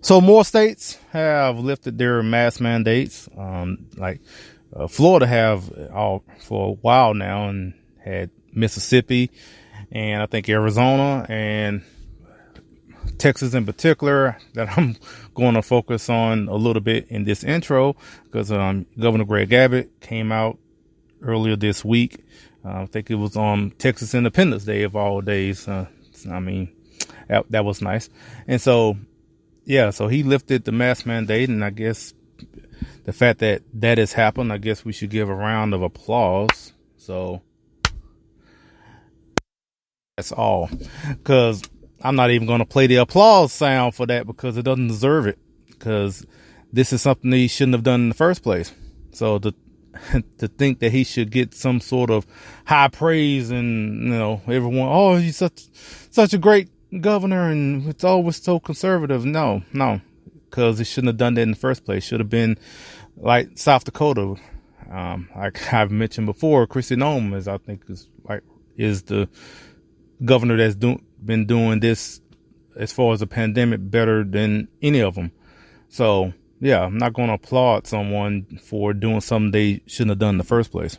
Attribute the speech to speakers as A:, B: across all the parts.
A: So more states have lifted their mask mandates. Florida have all for a while now, and had Mississippi, and I think Arizona and Texas in particular, that I'm going to focus on a little bit in this intro, because Governor Greg Abbott came out earlier this week. I think it was on Texas Independence Day of all days. That was nice. And so he lifted the mask mandate, and I guess the fact that has happened, I guess we should give a round of applause. So that's all, because I'm not even going to play the applause sound for that, because it doesn't deserve it, because this is something he shouldn't have done in the first place. So to think that he should get some sort of high praise, and everyone, oh, he's such a great governor and it's always so conservative. No, because it shouldn't have done that in the first place. Should have been like South Dakota. Like I've mentioned before, Kristi Owens, I think is the governor that's been doing this as far as the pandemic better than any of them. So yeah, I'm not going to applaud someone for doing something they shouldn't have done in the first place.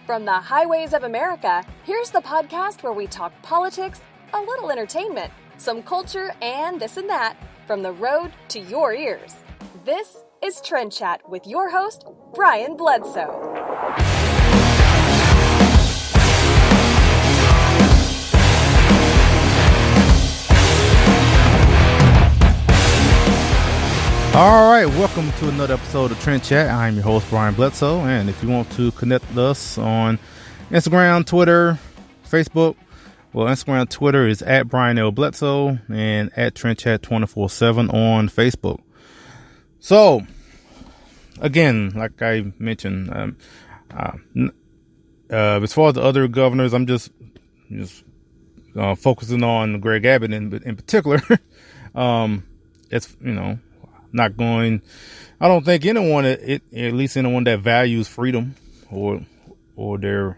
B: From the highways of America, here's the podcast where we talk politics, a little entertainment, some culture, and this and that, from the road to your ears. This is TrendChat with your host, Brian Bledsoe.
A: All right, welcome to another episode of TrendChat. I'm your host, Brian Bledsoe, and if you want to connect with us on Instagram, Twitter, Facebook, well, Instagram, Twitter is at Brian L. Bledsoe, and at TrendChat 24/7 on Facebook. So, again, like I mentioned, as far as the other governors, I'm just focusing on Greg Abbott in particular. It's not going. I don't think anyone, at least anyone that values freedom or their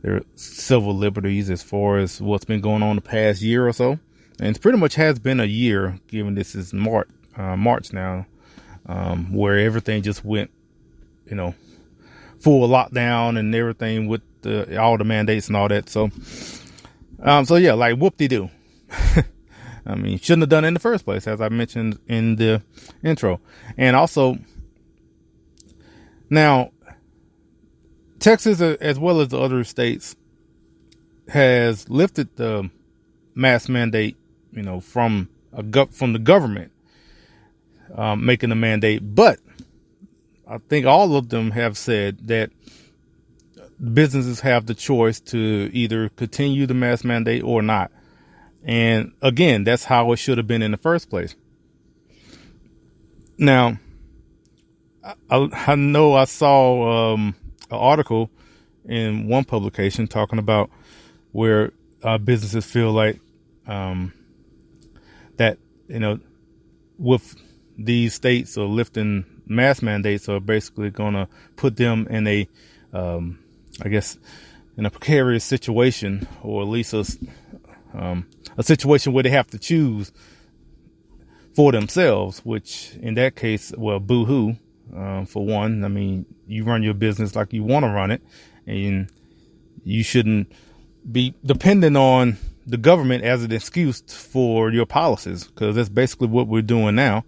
A: their civil liberties, as far as what's been going on the past year or so, and it pretty much has been a year, given this is March now, where everything just went, full lockdown and everything with all the mandates and all that. So yeah, like whoop-de-doo. I mean, shouldn't have done it in the first place, as I mentioned in the intro. And also, now, Texas, as well as the other states, has lifted the mask mandate, from the government, making the mandate. But I think all of them have said that businesses have the choice to either continue the mask mandate or not. And again, that's how it should have been in the first place. Now, I know I saw an article in one publication talking about where businesses feel like that, with these states or lifting mask mandates are basically going to put them in a precarious situation, or at least a situation where they have to choose for themselves, which in that case, well, boo-hoo, for one. I mean, you run your business like you want to run it, and you shouldn't be dependent on the government as an excuse for your policies, because that's basically what we're doing now.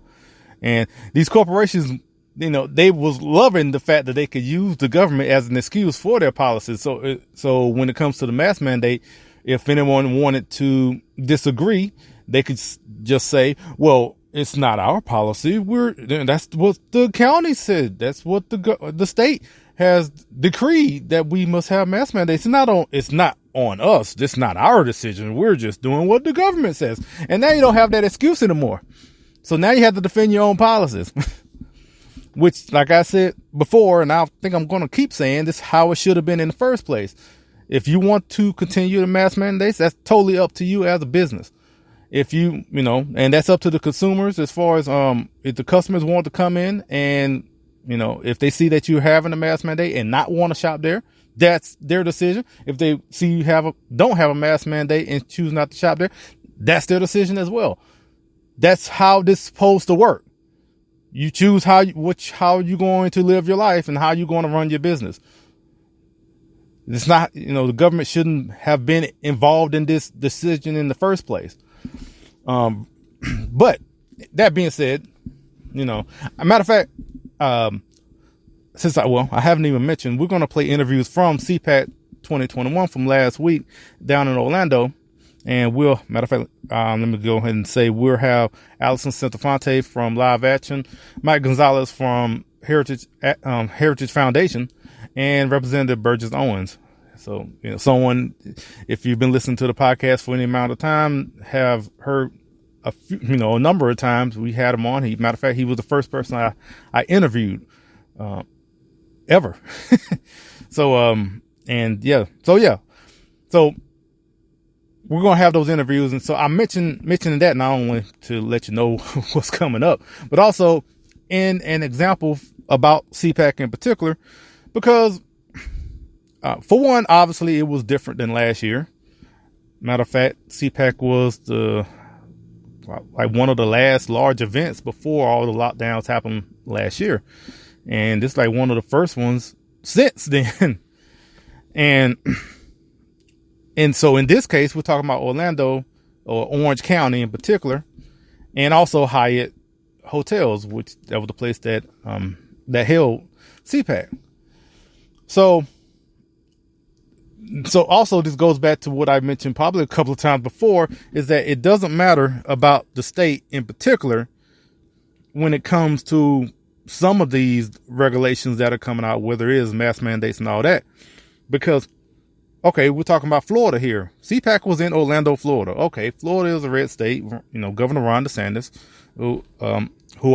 A: And these corporations, they was loving the fact that they could use the government as an excuse for their policies. So when it comes to the mask mandate, if anyone wanted to disagree, they could just say, well, it's not our policy. That's what the county said. That's what the state has decreed, that we must have mask mandates. It's not on us. It's not our decision. We're just doing what the government says. And now you don't have that excuse anymore. So now you have to defend your own policies, which, like I said before, and I think I'm going to keep saying, this is how it should have been in the first place. If you want to continue the mask mandates, that's totally up to you as a business. if and that's up to the consumers as far as, if the customers want to come in and, if they see that you're having a mask mandate and not want to shop there, that's their decision. If they see you don't have a mask mandate and choose not to shop there, that's their decision as well. That's how this is supposed to work. You choose how you're going to live your life and how you're going to run your business. It's not, the government shouldn't have been involved in this decision in the first place. But that being said, a matter of fact, I haven't even mentioned, we're going to play interviews from CPAC 2021 from last week down in Orlando. And matter of fact, let me go ahead and say we'll have Alison Centofante from Live Action, Mike Gonzalez from Heritage Foundation, and Representative Burgess Owens. So, someone, if you've been listening to the podcast for any amount of time, have heard a number of times we had him on. Matter of fact, he was the first person I interviewed, ever. So we're going to have those interviews. And so I mentioning that not only to let you know what's coming up, but also in an example about CPAC in particular, because, for one, obviously it was different than last year. Matter of fact, CPAC was one of the last large events before all the lockdowns happened last year. And it's like one of the first ones since then. And so in this case, we're talking about Orlando or Orange County in particular, and also Hyatt Hotels, which that was the place that held CPAC. So also this goes back to what I mentioned probably a couple of times before, is that it doesn't matter about the state in particular when it comes to some of these regulations that are coming out, whether it is mask mandates and all that, because, okay, we're talking about Florida here. CPAC was in Orlando, Florida. Okay, Florida is a red state. Governor Ron DeSantis, who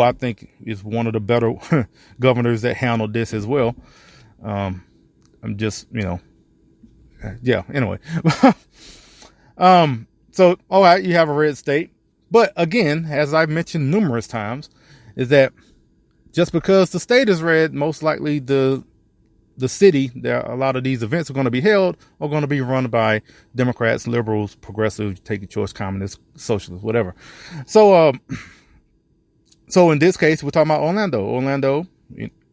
A: I think is one of the better governors that handled this as well. I'm just, anyway. So, all right, you have a red state. But again, as I've mentioned numerous times, is that just because the state is red, most likely the city that a lot of these events are going to be held are going to be run by Democrats, liberals, progressives, take your choice, communists, socialists, whatever. So in this case, we're talking about Orlando. Orlando,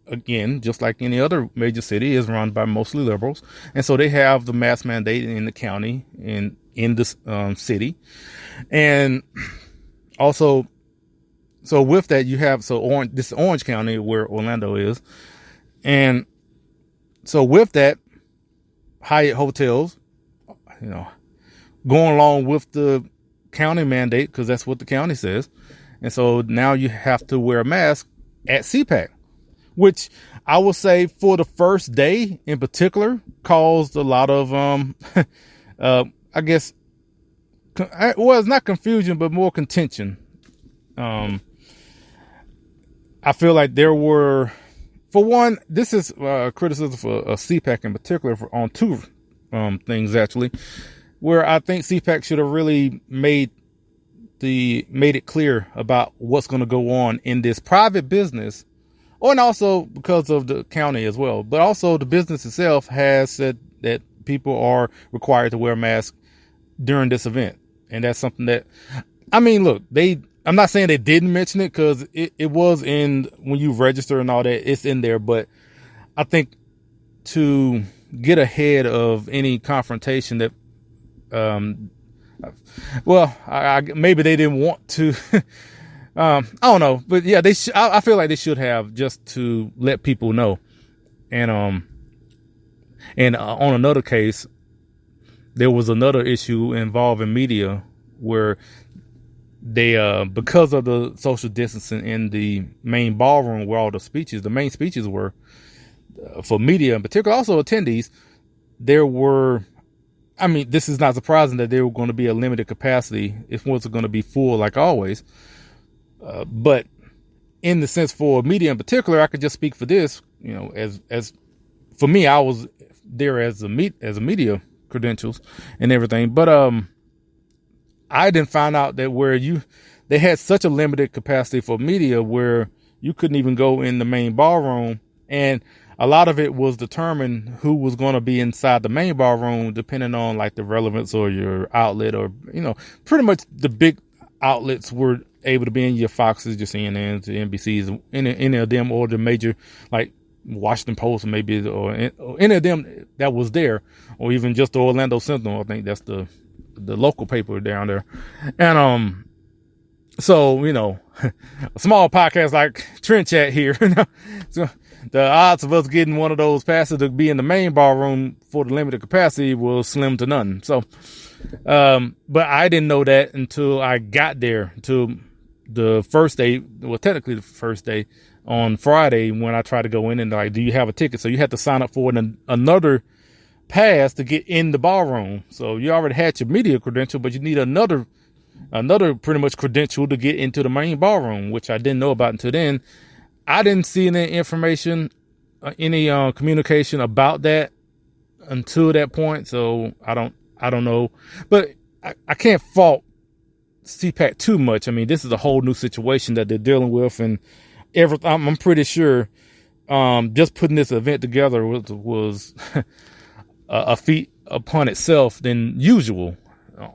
A: again, just like any other major city, is run by mostly liberals. And so they have the mask mandate in the county and in this city. And also, so with that, you have, this Orange County where Orlando is. And so with that, Hyatt Hotels, going along with the county mandate, because that's what the county says. And so now you have to wear a mask at CPAC, which I will say for the first day in particular caused a lot of, I guess, it's not confusion, but more contention. I feel like there were, for one, this is criticism for CPAC in particular on two things, actually, where I think CPAC should have really made it clear about what's going to go on in this private business, and also because of the county as well. But also the business itself has said that people are required to wear masks during this event. And that's something that, look, I'm not saying they didn't mention it, because it was in, when you register and all that, it's in there. But I think to get ahead of any confrontation that, maybe they didn't want to, I don't know, but yeah, I feel like they should have, just to let people know. And on another case, there was another issue involving media where they, because of the social distancing in the main ballroom where all the main speeches were, for media in particular, also attendees, there were, this is not surprising that there were going to be a limited capacity. It wasn't going to be full like always. But in the sense for media in particular, I could just speak for this, as for me, I was there as a media credentials and everything. But, I didn't find out that they had such a limited capacity for media where you couldn't even go in the main ballroom, and a lot of it was determined who was going to be inside the main ballroom depending on like the relevance or your outlet, or pretty much the big outlets were able to be in your Foxes, your CNNs, the NBCs, any of them, or the major like Washington Post maybe, or any of them that was there, or even just the Orlando Sentinel. I think that's the local paper down there. And so a small podcast like TrendChat here, so the odds of us getting one of those passes to be in the main ballroom for the limited capacity was slim to none. So but I didn't know that until I got there, until the first day, well, technically the first day on Friday, when I tried to go in and like, do you have a ticket? So you had to sign up for another pass to get in the ballroom. So you already had your media credential, but you need another pretty much credential to get into the main ballroom, which I didn't know about until then. I didn't see any information, any communication about that until that point. So I don't know, but I can't fault CPAC too much. I mean, this is a whole new situation that they're dealing with, and I'm pretty sure just putting this event together was a feat upon itself than usual,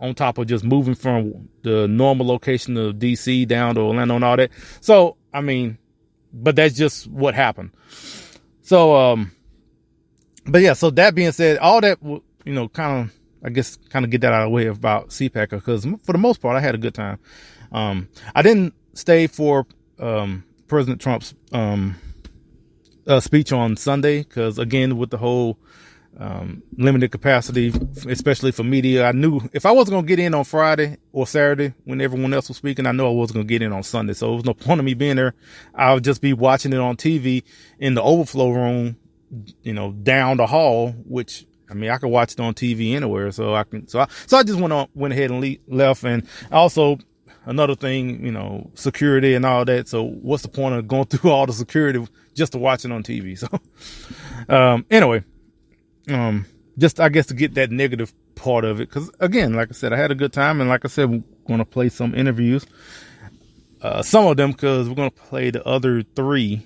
A: on top of just moving from the normal location of DC down to Orlando and all that. So, I mean, but that's just what happened. So, but yeah, so that being said, all that, kind of get that out of the way about CPAC, because for the most part, I had a good time. I didn't stay for President Trump's speech on Sunday, because again, with the whole limited capacity, especially for media, I knew if I wasn't going to get in on Friday or Saturday when everyone else was speaking, I knew I wasn't going to get in on Sunday. So it was no point of me being there. I would just be watching it on TV in the overflow room, down the hall, which, I mean, I could watch it on TV anywhere. So I just went ahead and left. And also another thing, security and all that. So what's the point of going through all the security just to watch it on TV? So, anyway, just, I guess, to get that negative part of it. Cause again, like I said, I had a good time. And like I said, we're going to play some interviews, some of them, cause we're going to play the other 3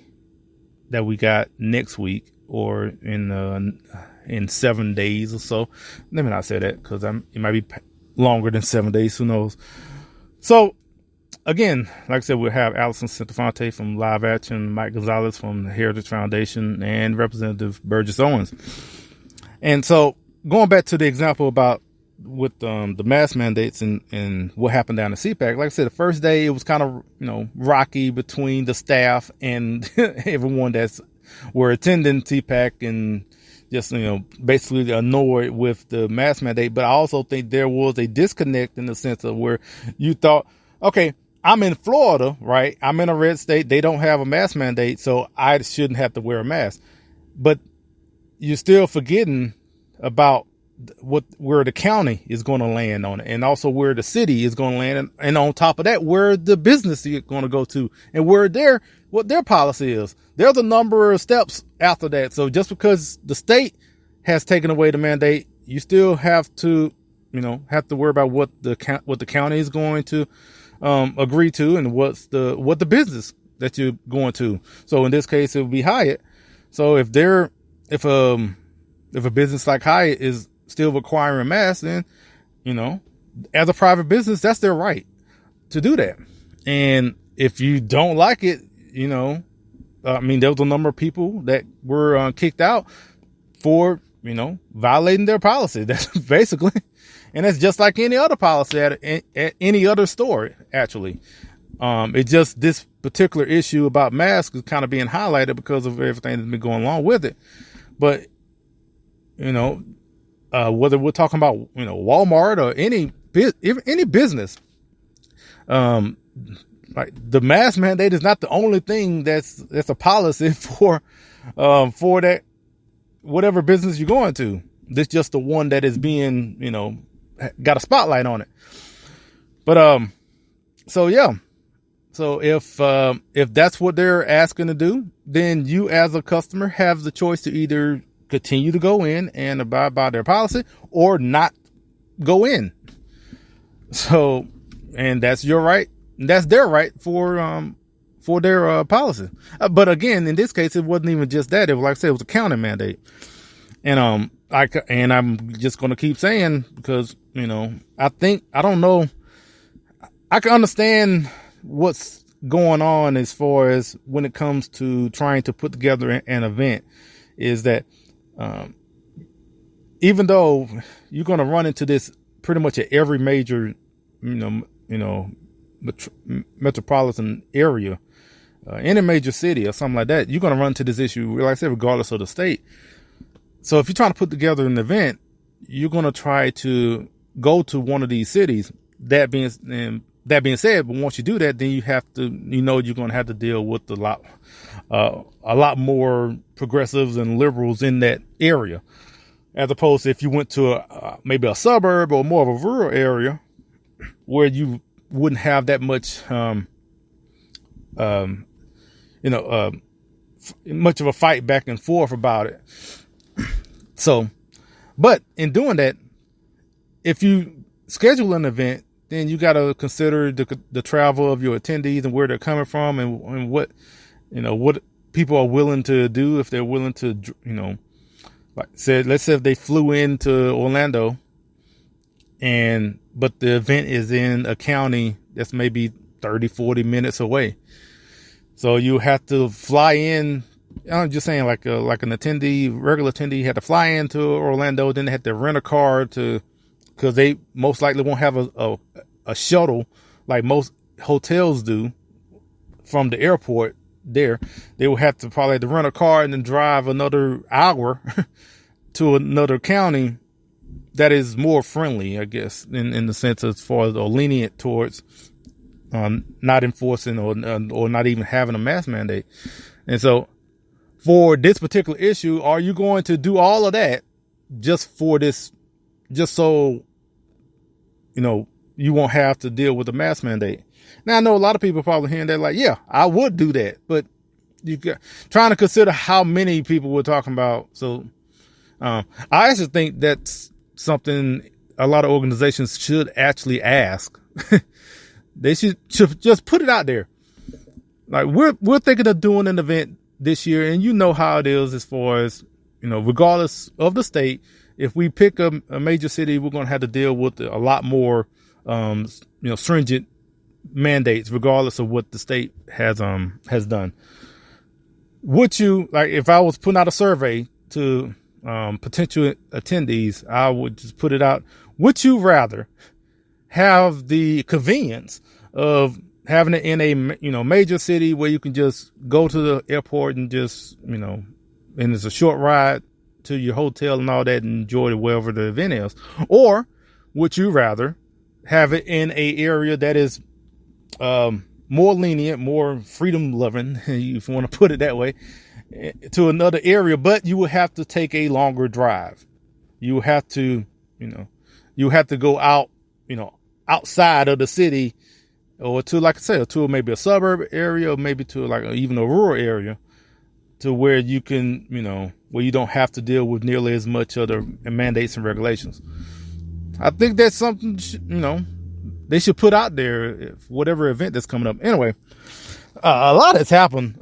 A: that we got next week, or in 7 days or so. Let me not say that, cause it might be longer than 7 days. Who knows? So again, like I said, we'll have Alison Centofante from Live Action, Mike Gonzalez from the Heritage Foundation, and Representative Burgess Owens. And so going back to the example about with the mask mandates and what happened down at CPAC, like I said, the first day it was kind of, rocky between the staff and everyone were attending CPAC, and just, basically annoyed with the mask mandate. But I also think there was a disconnect in the sense of where you thought, okay, I'm in Florida, right? I'm in a red state. They don't have a mask mandate, so I shouldn't have to wear a mask. But you're still forgetting about where the county is going to land on it, and also where the city is going to land, and on top of that, where the business is going to go to, and what their policy is. There's a number of steps after that. So just because the state has taken away the mandate, you still have to worry about what the county is going to agree to, and what the business that you're going to. So in this case, it would be Hyatt. So if a business like Hyatt is still requiring masks, then, as a private business, that's their right to do that. And if you don't like it, I mean, there was a number of people that were kicked out for, violating their policy. That's basically, and that's just like any other policy at any other store, actually. It's just this particular issue about masks is kind of being highlighted because of everything that's been going along with it. But, whether we're talking about, Walmart or any business, like, the mask mandate is not the only thing that's a policy for that, whatever business you're going to. This just the one that is being, got a spotlight on it. But, so yeah. So if that's what they're asking to do, then you as a customer have the choice to either continue to go in and abide by their policy or not go in. So, and that's your right. That's their right for their policy. But again, in this case, it wasn't even just that. It was, like I said, it was a county mandate. And I'm just going to keep saying, because, I don't know. I can understand what's going on as far as when it comes to trying to put together an event, is that, even though you're going to run into this pretty much at every major, metropolitan area, in a major city or something like that, you're going to run into this issue, like I said, regardless of the state. So if you're trying to put together an event, you're going to try to go to one of these cities. That being said, but once you do that, then you have to, you're going to have to deal with a lot more progressives and liberals in that area, as opposed to if you went to maybe a suburb or more of a rural area where you wouldn't have that much, much of a fight back and forth about it. So, but in doing that, if you schedule an event, then you got to consider the travel of your attendees and where they're coming from, and what people are willing to do. If they're willing to, like said, let's say if they flew into Orlando, but the event is in a county that's maybe 30, 40 minutes away. So you have to fly in. I'm just saying, like an regular attendee had to fly into Orlando, then they had to rent a car because they most likely won't have a shuttle like most hotels do from the airport there. They will have to probably rent a car and then drive another hour to another county that is more friendly, I guess, in the sense as far as, or lenient towards not enforcing or not even having a mask mandate. And so, for this particular issue, are you going to do all of that just so, you won't have to deal with the mask mandate? Now, I know a lot of people probably hearing that like, yeah, I would do that, but trying to consider how many people we're talking about. So, I actually think that's something a lot of organizations should actually ask. They should just put it out there. Like, we're thinking of doing an event this year, and how it is as far as, regardless of the state, if we pick a major city, we're going to have to deal with a lot more, stringent mandates, regardless of what the state has done. Would you, like, if I was putting out a survey to potential attendees, I would just put it out. Would you rather have the convenience of having it in a, major city where you can just go to the airport and just, and it's a short ride to your hotel and all that and enjoy wherever the event is? Or would you rather have it in a area that is, more lenient, more freedom loving, if you want to put it that way, to another area, but you would have to take a longer drive. You would have to, go out, outside of the city, or to, like I said, to maybe a suburb area, or maybe to even a rural area, to where you can, where you don't have to deal with nearly as much other mandates and regulations. I think that's something, they should put out there, whatever event that's coming up. Anyway, a lot has happened,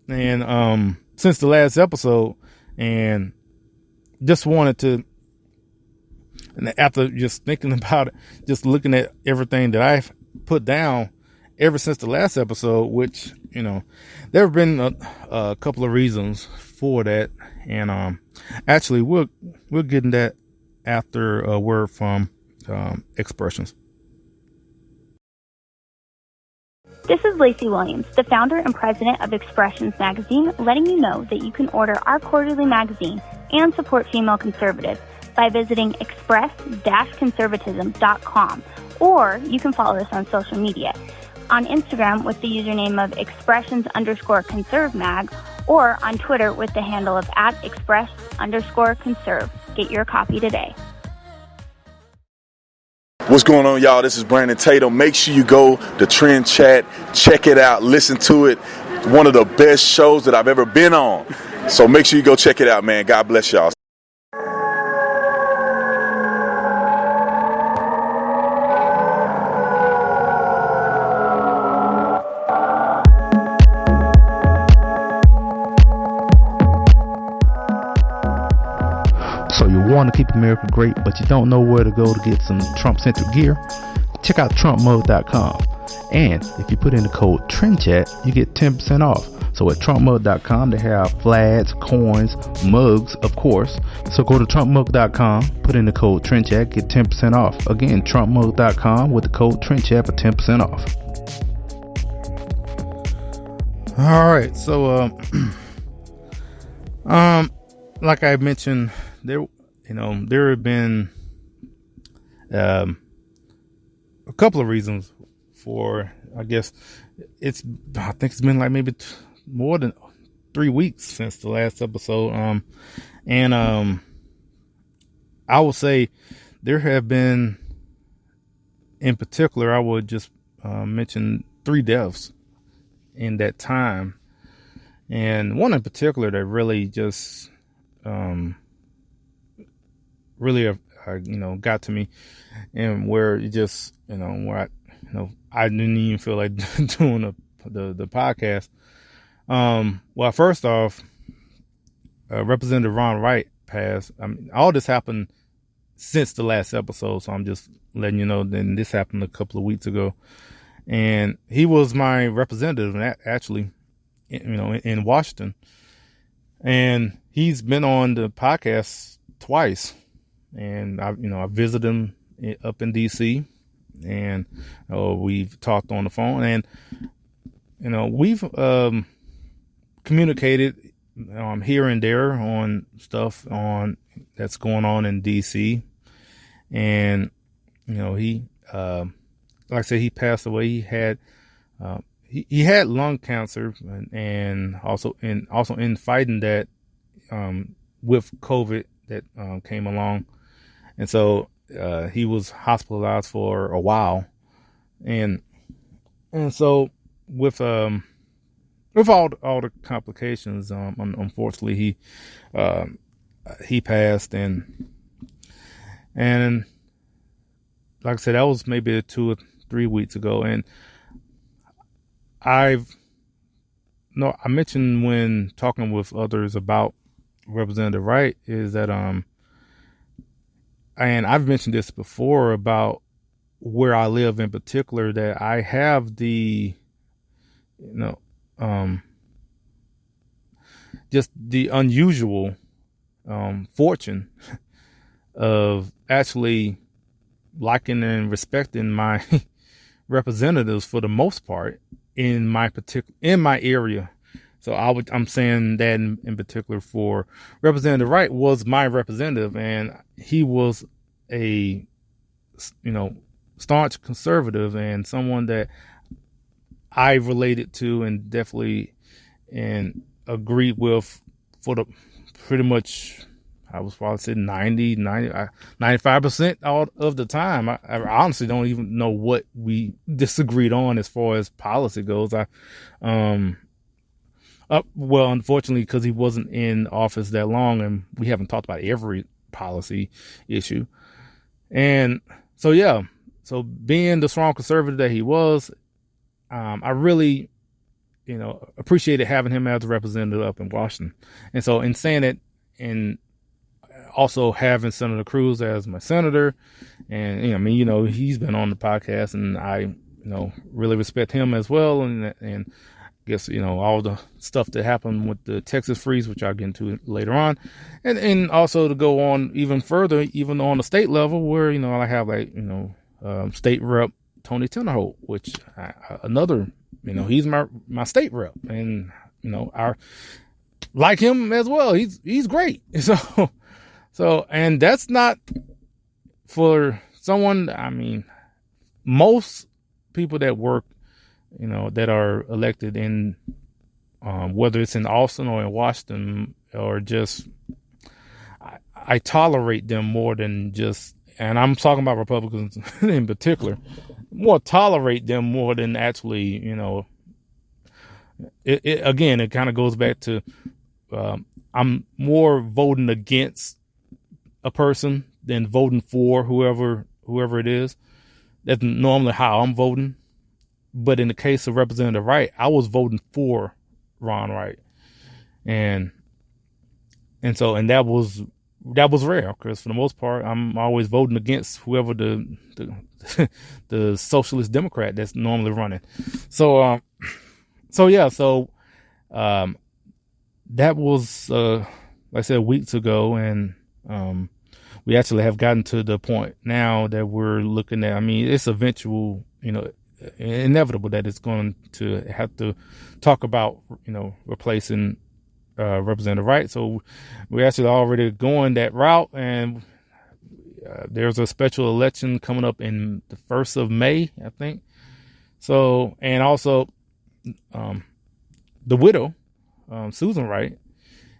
A: and since the last episode, and just wanted to, and after just thinking about it, just looking at everything that I've put down ever since the last episode, which, there have been a couple of reasons for that. And, actually we'll get into that after a word from, Expressions.
C: This is Lacey Williams, the founder and president of Expressions Magazine, letting you know that you can order our quarterly magazine and support female conservatives by visiting express-conservatism.com, or you can follow us on social media. On Instagram with the username of expressions_conservemag, or on Twitter with the handle of @express_conserve. Get your copy today.
D: What's going on, y'all? This is Brandon Tatum. Make sure you go to TrendChat, check it out, listen to it. One of the best shows that I've ever been on. So make sure you go check it out, man. God bless y'all.
A: keep America great, but you don't know where to go to get some Trump-centric gear, check out TrumpMug.com. And if you put in the code TrendChat, you get 10% off. So at TrumpMug.com, they have flags, coins, mugs, of course. So go to TrumpMug.com, put in the code TrendChat, get 10% off. Again, TrumpMug.com with the code TrendChat for 10% off. All right, so like I mentioned, there have been a couple of reasons for, I think it's been like maybe more than 3 weeks since the last episode. I will say there have been, in particular, I would just mention 3 deaths in that time. And one in particular that really just, got to me, and where it just, where I didn't even feel like doing the podcast. Well, first off, Representative Ron Wright passed. I mean, all this happened since the last episode, so I'm just letting you know. Then this happened a couple of weeks ago, and he was my representative, actually, in Washington, and he's been on the podcast twice, and I visited him up in DC, and we've talked on the phone, and we've communicated here and there on stuff that's going on in DC, and he like I said, he passed away. He had he had lung cancer, and also in fighting that with COVID that came along, and so he was hospitalized for a while, and so with all the complications, unfortunately he passed, and like I said, that was maybe 2 or 3 weeks ago, and I mentioned when talking with others about Representative Wright is that and I've mentioned this before about where I live in particular, that I have the just the unusual fortune of actually liking and respecting my representatives for the most part in my area. So I'm saying that in particular for Representative Wright was my representative, and he was a staunch conservative and someone that I related to and definitely and agreed with for the pretty much, I was probably saying 95% all of the time. I honestly don't even know what we disagreed on as far as policy goes. Well, unfortunately, because he wasn't in office that long, and we haven't talked about every policy issue. And so, yeah, so being the strong conservative that he was, I really, appreciated having him as a representative up in Washington. And so in saying it, and also having Senator Cruz as my senator, and he's been on the podcast, and I really respect him as well, and I guess all the stuff that happened with the Texas freeze, which I'll get into later on, and also to go on even further, even on the state level, where I have state rep Tony Tenderholt, which another he's my state rep, and I like him as well. He's great. So, and that's not for someone, I mean, most people that work, that are elected in, whether it's in Austin or in Washington, or just, I tolerate them more than just, and I'm talking about Republicans in particular, tolerate them more than actually, it kind of goes back to, I'm more voting against a person than voting for whoever it is. That's normally how I'm voting. But in the case of Representative Wright, I was voting for Ron Wright. And that was that was rare because for the most part, I'm always voting against whoever the the socialist Democrat that's normally running. So that was like I said weeks ago, and we actually have gotten to the point now that we're looking at. I mean, it's eventual, inevitable that it's going to have to talk about, replacing Representative Wright. So we're actually already going that route, and there's a special election coming up in the 1st of May, I think. So, and also the widow, Susan Wright,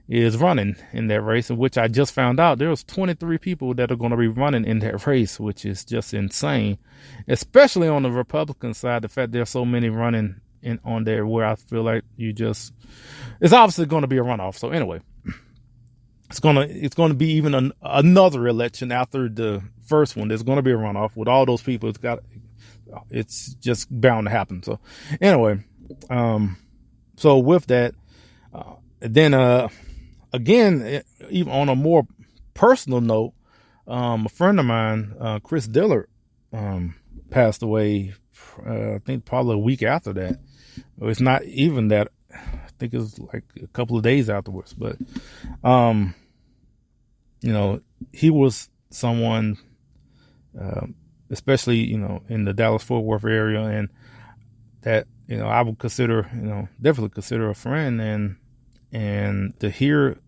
A: is running in that race, in which I just found out there was 23 people that are going to be running in that race, which is just insane, especially on the Republican side. The fact there's so many running on there, where I feel like it's obviously going to be a runoff. So anyway, it's going to be even another election after the first one. There's going to be a runoff with all those people. It's just bound to happen. So anyway, so with that, then again, even on a more personal note, a friend of mine, Chris Dillard, passed away. I think probably a week after that. It's not even that. I think it was like a couple of days afterwards. But, he was someone, especially, in the Dallas-Fort Worth area, and that, I would consider, definitely consider a friend, and to hear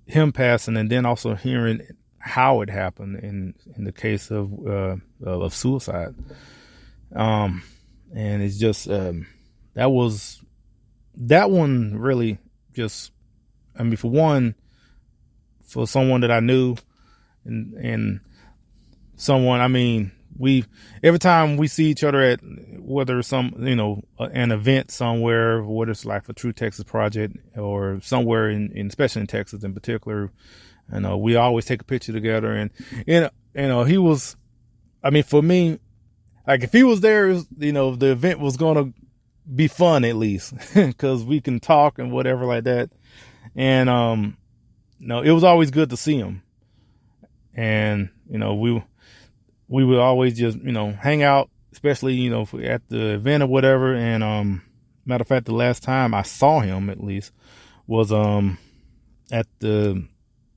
A: him passing, and then also hearing how it happened in the case of suicide. And it's just, that one really just, I mean, for someone that I knew and someone, I mean, every time we see each other at whether some, an event somewhere, whether it's like a True Texas Project or somewhere especially in Texas in particular, we always take a picture together. And, he was, I mean, for me, like if he was there, the event was going to be fun at least because we can talk and whatever like that. And, it was always good to see him. And, we would always just, hang out, especially, at the event or whatever. And, matter of fact, the last time I saw him at least was, at the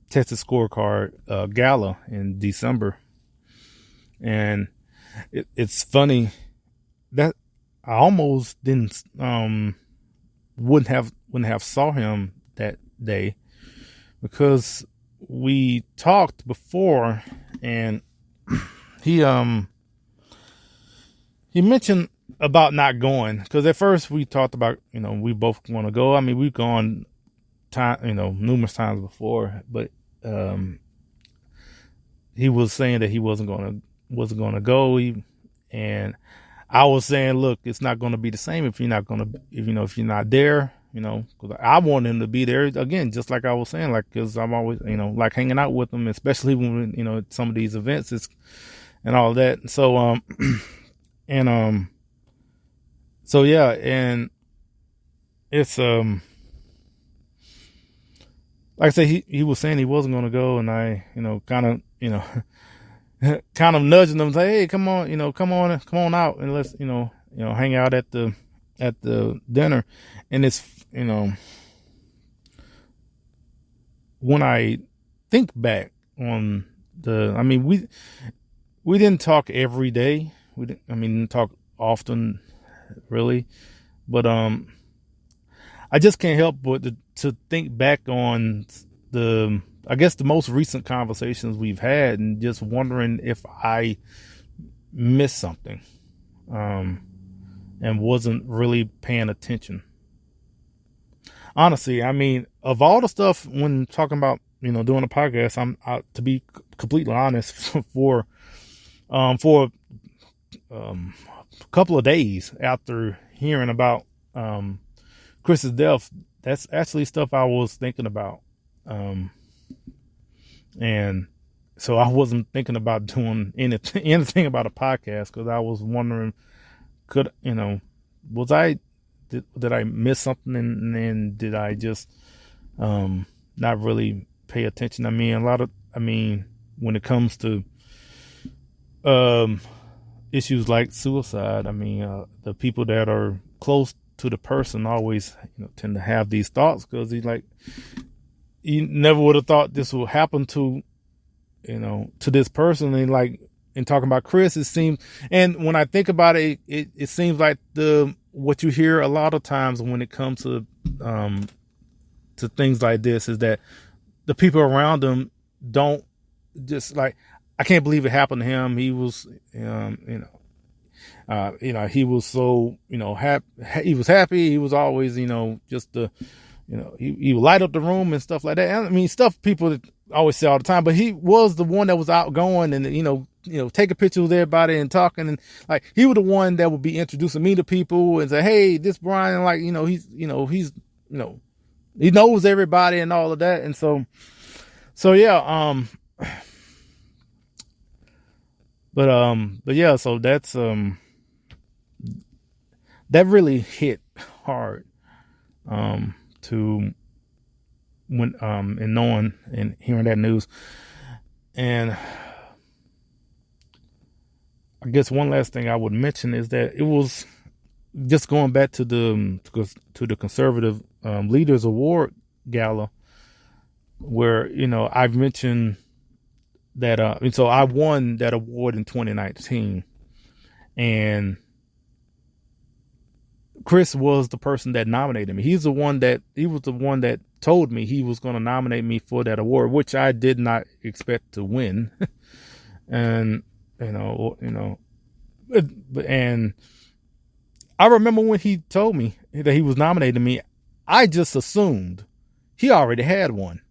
A: Texas Scorecard, Gala in December. And it's funny that I almost wouldn't have saw him that day because we talked before, and he mentioned about not going, because at first we talked about, we both want to go. I mean, we've gone numerous times before, but he was saying that he wasn't going to go. And I was saying, look, it's not going to be the same if you're not going to, if you're not there, because I want him to be there again, just like I was saying, like, because I'm always, like hanging out with him, especially when, at some of these events and all that. So, so yeah, and it's, like I said, he was saying he wasn't going to go, and I, kind of nudging them, say, hey, come on, come on out, and let's, hang out at the dinner. And it's, when I think back on we didn't talk every day. We didn't talk often, really, but I just can't help but to think back on the most recent conversations we've had, and just wondering if I missed something, and wasn't really paying attention. Honestly, I mean, of all the stuff when talking about, doing a podcast, to be completely honest, for a couple of days after hearing about, Chris's death, that's actually stuff I was thinking about. And so I wasn't thinking about doing anything about a podcast, because I was wondering, did I miss something, and did I just not really pay attention. I mean, when it comes to issues like suicide, I mean, the people that are close to the person always, tend to have these thoughts, because you never would have thought this would happen to this person. And like, in talking about Chris, it seems, and when I think about it, it seems like what you hear a lot of times when it comes to things like this is that the people around him don't just like, I can't believe it happened to him. He was, he was so, happy. He was happy. He was always, just he would light up the room and stuff like that. I mean, stuff people always say all the time, but he was the one that was outgoing and, taking pictures with everybody and talking, and like, he was the one that would be introducing me to people and say, hey, this Brian, like, he knows everybody and all of that. And so yeah, but yeah, so that's, that really hit hard, to when, in knowing and hearing that news. And I guess one last thing I would mention is that it was just going back to the Conservative Leaders Award Gala, where, I've mentioned that, and so I won that award in 2019, and Chris was the person that nominated me. He was the one that told me he was going to nominate me for that award, which I did not expect to win. And, and I remember when he told me that he was nominating me, I just assumed he already had one,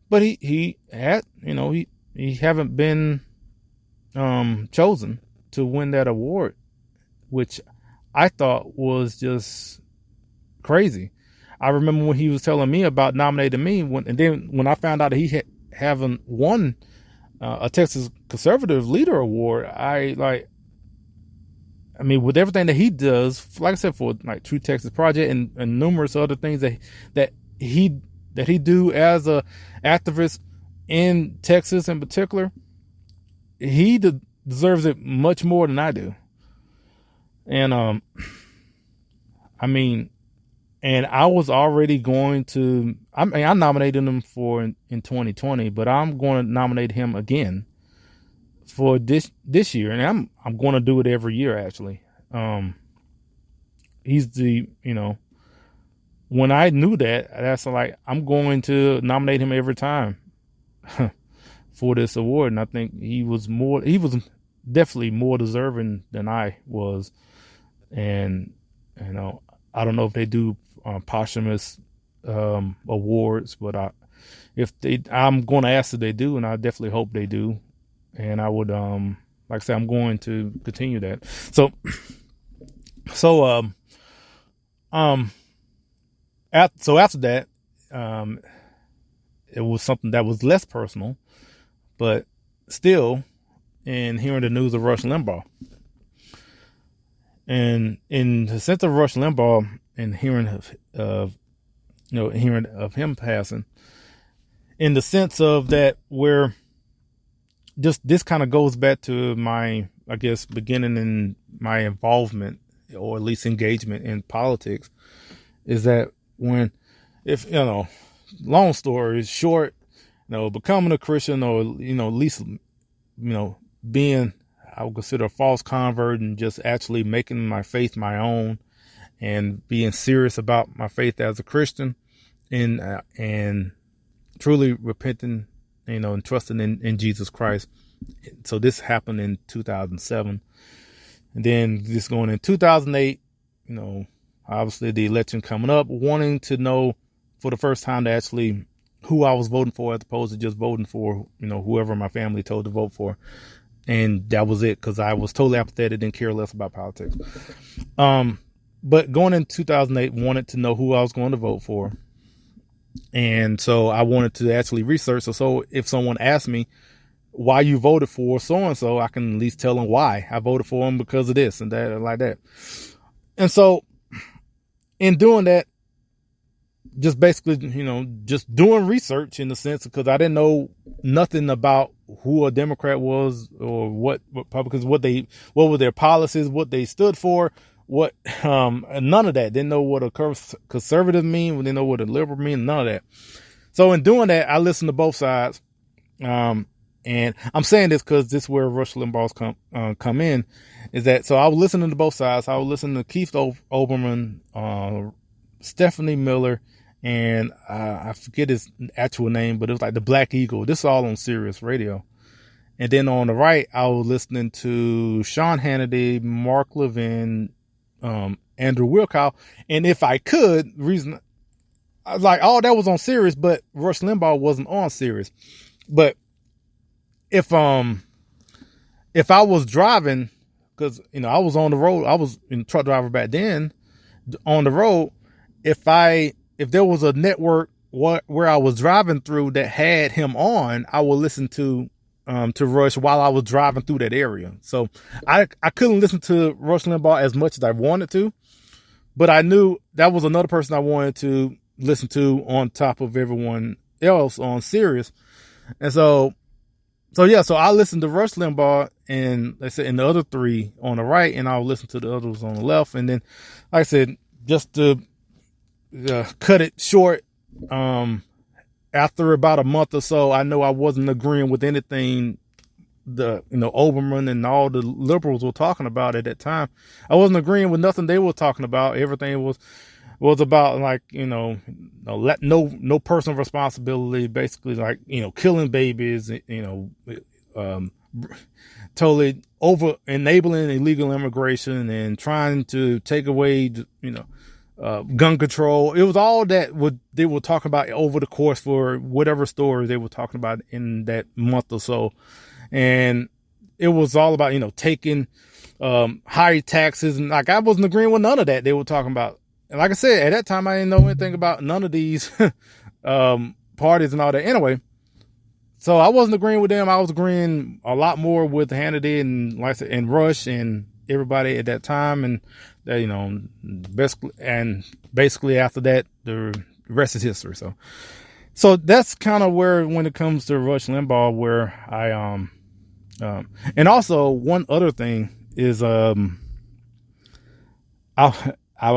A: but he had, he haven't been, chosen to win that award, which I thought was just crazy. I remember when he was telling me about nominating me, and then when I found out that he haven't won a Texas Conservative Leader Award, with everything that he does, like I said, for like True Texas Project and numerous other things that he do as a activist in Texas in particular, he deserves it much more than I do. And, and I was already going to, I nominated him for in 2020, but I'm going to nominate him again for this year. And I'm going to do it every year, actually. He's the, when I knew that's like, I'm going to nominate him every time for this award. And I think he was definitely more deserving than I was. And, I don't know if they do posthumous awards, but I'm going to ask if they do, and I definitely hope they do. And I would, like I said, I'm going to continue that. So after that, it was something that was less personal, but still, in hearing the news of Rush Limbaugh. And in the sense of Rush Limbaugh and hearing of him passing, in the sense of that, where just this kind of goes back to my, I guess, beginning in my involvement, or at least engagement in politics, is that long story short, becoming a Christian, or, at least, being, I would consider a false convert, and just actually making my faith my own and being serious about my faith as a Christian, and truly repenting, and trusting in Jesus Christ. So this happened in 2007. And then this going in 2008, obviously the election coming up, wanting to know for the first time actually who I was voting for, as opposed to just voting for, whoever my family told to vote for. And that was it, because I was totally apathetic, didn't care less about politics. But going in 2008, wanted to know who I was going to vote for. And so I wanted to actually research. So if someone asked me why you voted for so-and-so, I can at least tell them why I voted for them, because of this and that, and like that. And so in doing that, just basically, just doing research in the sense, because I didn't know nothing about who a Democrat was or what Republicans, what were their policies, what they stood for, none of that. Didn't know what a conservative mean, didn't know what a liberal mean, none of that. So in doing that, I listened to both sides. And I'm saying this because this is where Rush Limbaugh's come in, is that, so I was listening to both sides. I was listening to Keith Olbermann, Stephanie Miller, and I forget his actual name, but it was like the Black Eagle. This is all on Sirius Radio. And then on the right, I was listening to Sean Hannity, Mark Levin, Andrew Wilkow. And if I could, I was like, that was on Sirius, but Rush Limbaugh wasn't on Sirius. But if I was driving, because, I was on the road, I was a truck driver back then, on the road, if there was a network where I was driving through that had him on, I would listen to Rush while I was driving through that area. So I couldn't listen to Rush Limbaugh as much as I wanted to, but I knew that was another person I wanted to listen to on top of everyone else on Sirius. And so I listened to Rush Limbaugh, and like I said, and the other three on the right, and I'll listen to the others on the left. And then, like I said, just to cut it short, after about a month or so, I know I wasn't agreeing with anything Olbermann and all the liberals were talking about at that time. I wasn't agreeing with nothing they were talking about. Everything was about, like, no personal responsibility, basically, like, killing babies, totally over enabling illegal immigration and trying to take away, gun control. It was all that they were talking about over the course for whatever stories they were talking about in that month or so. And it was all about, taking higher taxes. And like, I wasn't agreeing with none of that they were talking about. And like I said, at that time, I didn't know anything about none of these parties and all that. Anyway, so I wasn't agreeing with them. I was agreeing a lot more with Hannity and, like I said, and Rush and everybody at that time. And basically after that, the rest is history. So that's kind of where, when it comes to Rush Limbaugh, where I and also one other thing is I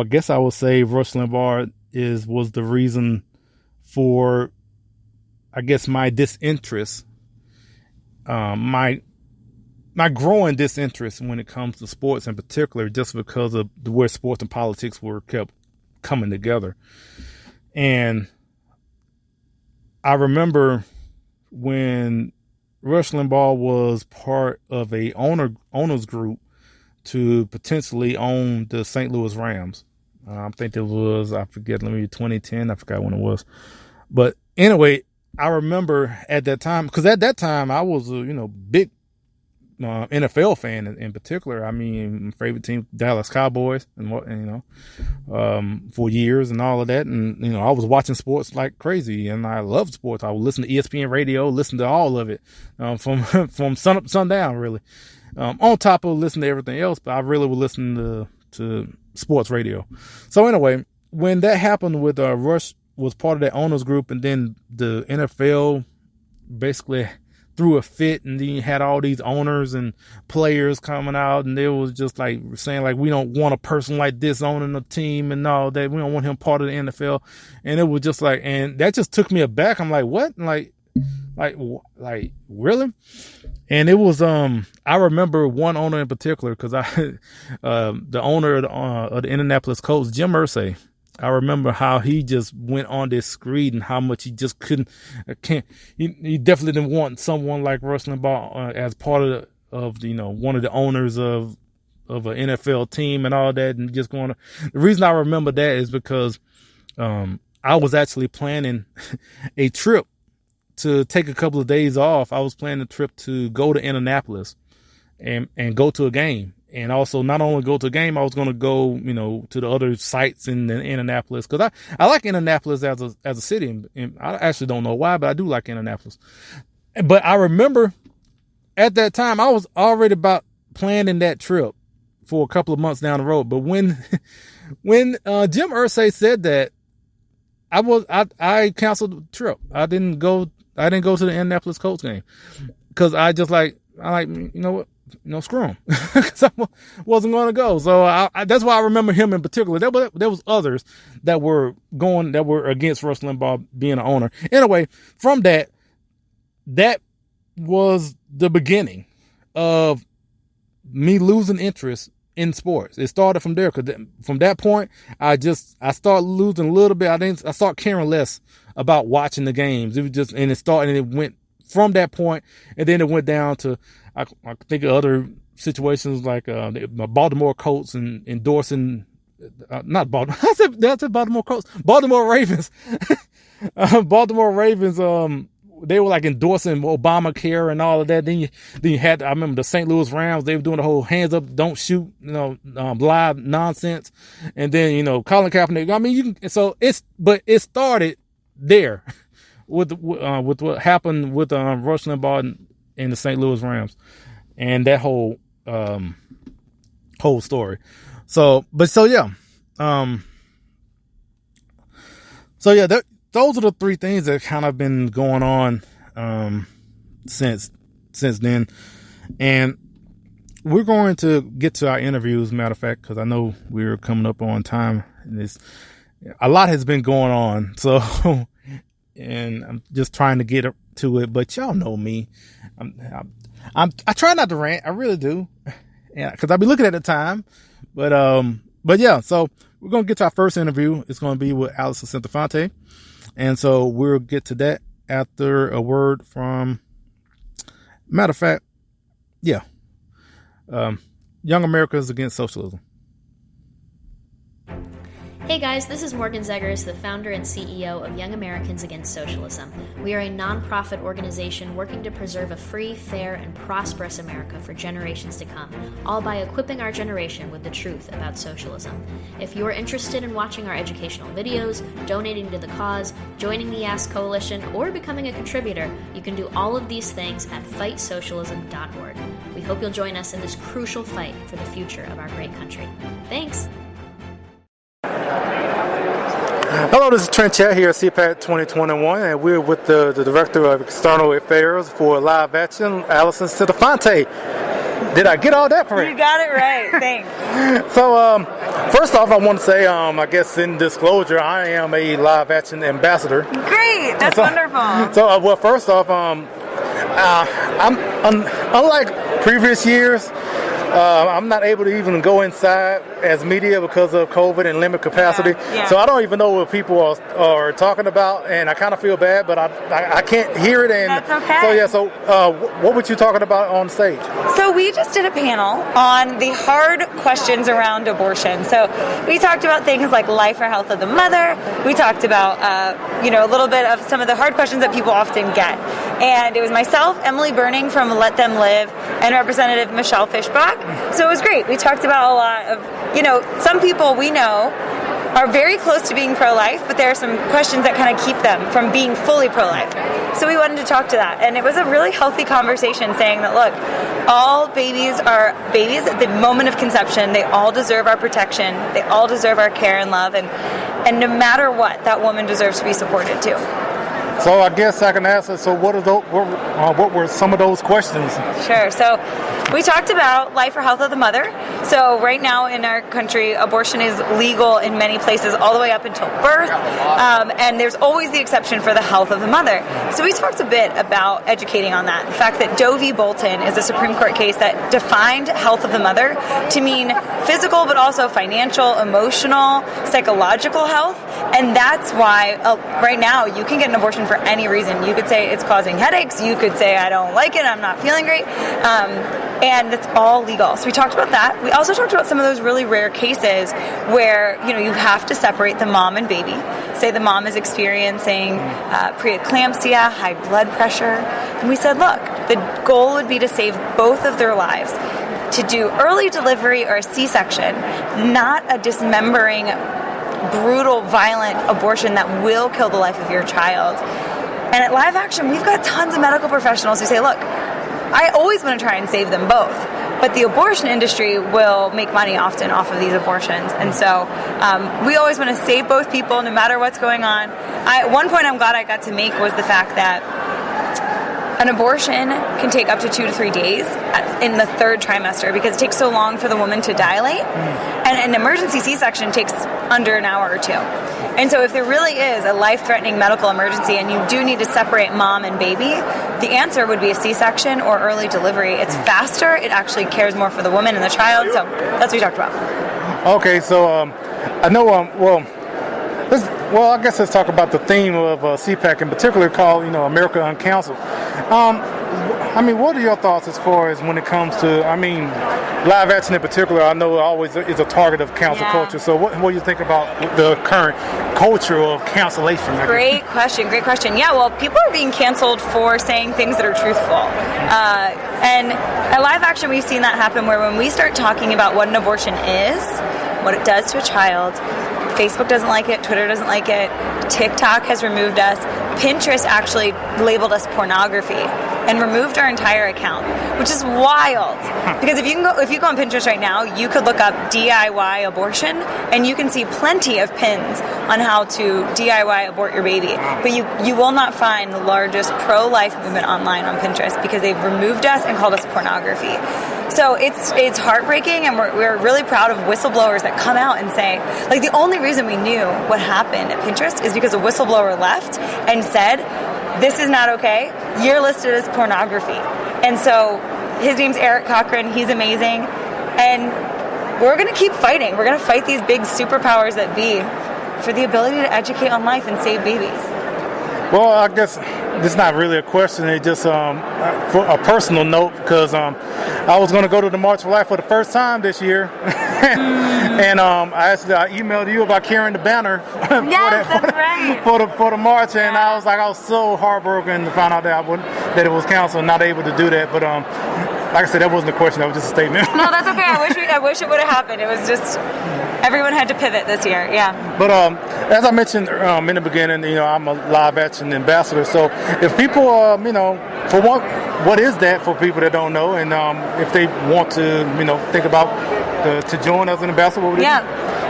A: guess I would say Rush Limbaugh was the reason for, I guess, my disinterest, my growing disinterest when it comes to sports in particular, just because of where sports and politics were kept coming together. And I remember when Rush Limbaugh was part of a owners group to potentially own the St. Louis Rams. I think it was, I forget, 2010. I forgot when it was. But anyway, I remember at that time, because at that time I was a, big NFL fan in particular. I mean, my favorite team, Dallas Cowboys, for years and all of that. And, I was watching sports like crazy, and I loved sports. I would listen to ESPN radio, listen to all of it, from sun up to sundown, really. On top of listening to everything else, but I really would listen to sports radio. So anyway, when that happened with Rush was part of that owners group, and then the NFL basically threw a fit, and then you had all these owners and players coming out, and they was just like saying, like, we don't want a person like this owning a team and all that. We don't want him part of the NFL. And it was just like, and that just took me aback. I'm like, what? Like really? And it was, I remember one owner in particular, because the owner of the Indianapolis Colts, Jim Irsay, I remember how he just went on this screed and how much he just he definitely didn't want someone like Rush Limbaugh as part of one of the owners of an NFL team and all that. And just the reason I remember that is because, I was actually planning a trip to take a couple of days off. I was planning a trip to go to Indianapolis and go to a game. And also, not only go to a game, I was going to go, to the other sites in Indianapolis, because I like Indianapolis as a city. And I actually don't know why, but I do like Indianapolis. But I remember at that time, I was already about planning that trip for a couple of months down the road. But when Jim Irsay said that, I canceled the trip. I didn't go to the Indianapolis Colts game because I you know what, screw him, because I wasn't going to go. So that's why I remember him in particular. There was others that were against Rush Limbaugh being an owner. Anyway, from that was the beginning of me losing interest in sports. It started from there, because from that point, I started losing a little bit. I started caring less about watching the games. It was just, and it went from that point, and then it went down to, I think of other situations like the Baltimore Colts and endorsing, not Baltimore, I said Baltimore Colts, Baltimore Ravens. Baltimore Ravens, they were like endorsing Obamacare and all of that. Then you had, I remember the St. Louis Rams, they were doing the whole hands up, don't shoot, live nonsense. And then, Colin Kaepernick. I mean, but it started there with what happened with Rush Limbaugh and the St. Louis Rams and that whole story. So yeah. Those are the three things that kind of been going on since then. And we're going to get to our interviews, matter of fact, because I know we're coming up on time. And a lot has been going on. So, and I'm just trying to get to it. But y'all know me. I try not to rant. I really do. Yeah, because I'll be looking at the time. But yeah, so we're going to get to our first interview. It's going to be with Alison Centofante. And so we'll get to that after a word from, matter of fact, yeah, Young Americans Against Socialism.
E: Hey guys, this is Morgan Zegers, the founder and CEO of Young Americans Against Socialism. We are a nonprofit organization working to preserve a free, fair, and prosperous America for generations to come, all by equipping our generation with the truth about socialism. If you're interested in watching our educational videos, donating to the cause, joining the Ask Coalition, or becoming a contributor, you can do all of these things at fightsocialism.org. We hope you'll join us in this crucial fight for the future of our great country. Thanks!
A: Hello, this is TrendChat here at CPAC 2021, and we're with the Director of External Affairs for Live Action, Alison Centofante. Did I get all that correct?
F: You got it right. Thanks.
A: So, first off, I want to say, I guess in disclosure, I am a Live Action ambassador.
F: Great. That's wonderful.
A: So, well, first off, I'm unlike previous years. I'm not able to even go inside as media because of COVID and limited capacity.
F: Yeah.
A: So I don't even know what people are talking about, and I kind of feel bad, but I can't hear it. And
F: that's okay.
A: So what were you talking about on stage?
F: So we just did a panel on the hard questions around abortion. So we talked about things like life or health of the mother. We talked about a little bit of some of the hard questions that people often get. And it was myself, Emily Burning from Let Them Live, and Representative Michelle Fishbach. So it was great. We talked about a lot of, some people we know are very close to being pro-life, but there are some questions that kind of keep them from being fully pro-life. So we wanted to talk to that. And it was a really healthy conversation saying that, look, all babies are babies at the moment of conception. They all deserve our protection. They all deserve our care and love. And no matter what, that woman deserves to be supported too.
A: So I guess I can answer. So what were some of those questions?
F: Sure. So we talked about life or health of the mother. So right now in our country, abortion is legal in many places all the way up until birth. And there's always the exception for the health of the mother. So we talked a bit about educating on that. The fact that Doe v. Bolton is a Supreme Court case that defined health of the mother to mean physical, but also financial, emotional, psychological health. And that's why right now you can get an abortion for any reason. You could say it's causing headaches. You could say I don't like it. I'm not feeling great. And it's all legal. So we talked about that. We also talked about some of those really rare cases where, you have to separate the mom and baby. Say the mom is experiencing preeclampsia, high blood pressure. And we said, look, the goal would be to save both of their lives. To do early delivery or a C-section, not a dismembering, brutal, violent abortion that will kill the life of your child. And at Live Action, we've got tons of medical professionals who say, look, I always want to try and save them both. but the abortion industry will make money often off of these abortions. And so we always want to save both people no matter what's going on. One point I'm glad I got to make was the fact that an abortion can take up to 2 to 3 days in the third trimester because it takes so long for the woman to dilate. And an emergency C-section takes under an hour or two. And so if there really is a life-threatening medical emergency and you do need to separate mom and baby, the answer would be a C-section or early delivery. It's faster. It actually cares more for the woman and the child. So that's what we talked about.
A: Okay, so I know, I guess let's talk about the theme of CPAC in particular called, America Uncounseled. What are your thoughts as far as when it comes to, live action in particular, I know always is a target of cancel culture. So what do you think about the current culture of cancellation?
F: Great question. Yeah, well, people are being canceled for saying things that are truthful. And at live action, we've seen that happen where when we start talking about what an abortion is, what it does to a child, Facebook doesn't like it, Twitter doesn't like it, TikTok has removed us, Pinterest actually labeled us pornography and removed our entire account, which is wild. Because if you go on Pinterest right now, you could look up DIY abortion and you can see plenty of pins on how to DIY abort your baby. But you will not find the largest pro-life movement online on Pinterest because they've removed us and called us pornography. So it's heartbreaking, and we're really proud of whistleblowers that come out and say, like, the only reason we knew what happened at Pinterest is because a whistleblower left and said, this is not okay, you're listed as pornography. And so his name's Eric Cochran, he's amazing, and we're going to keep fighting. We're going to fight these big superpowers that be for the ability to educate on life and save babies.
A: Well, I guess this is not really a question. It's just for a personal note, because I was going to go to the March for Life for the first time this year. And I emailed you about carrying the banner for the march, and I was so heartbroken to find out that it was canceled, not able to do that. But like I said, that wasn't a question. That was just a statement.
F: No, that's okay. I wish it would have happened. It was just everyone had to pivot this year. Yeah.
A: But as I mentioned in the beginning, I'm a live action ambassador. So if people, for what is that for people that don't know, and if they want to, think about to join as an ambassador, what would it be?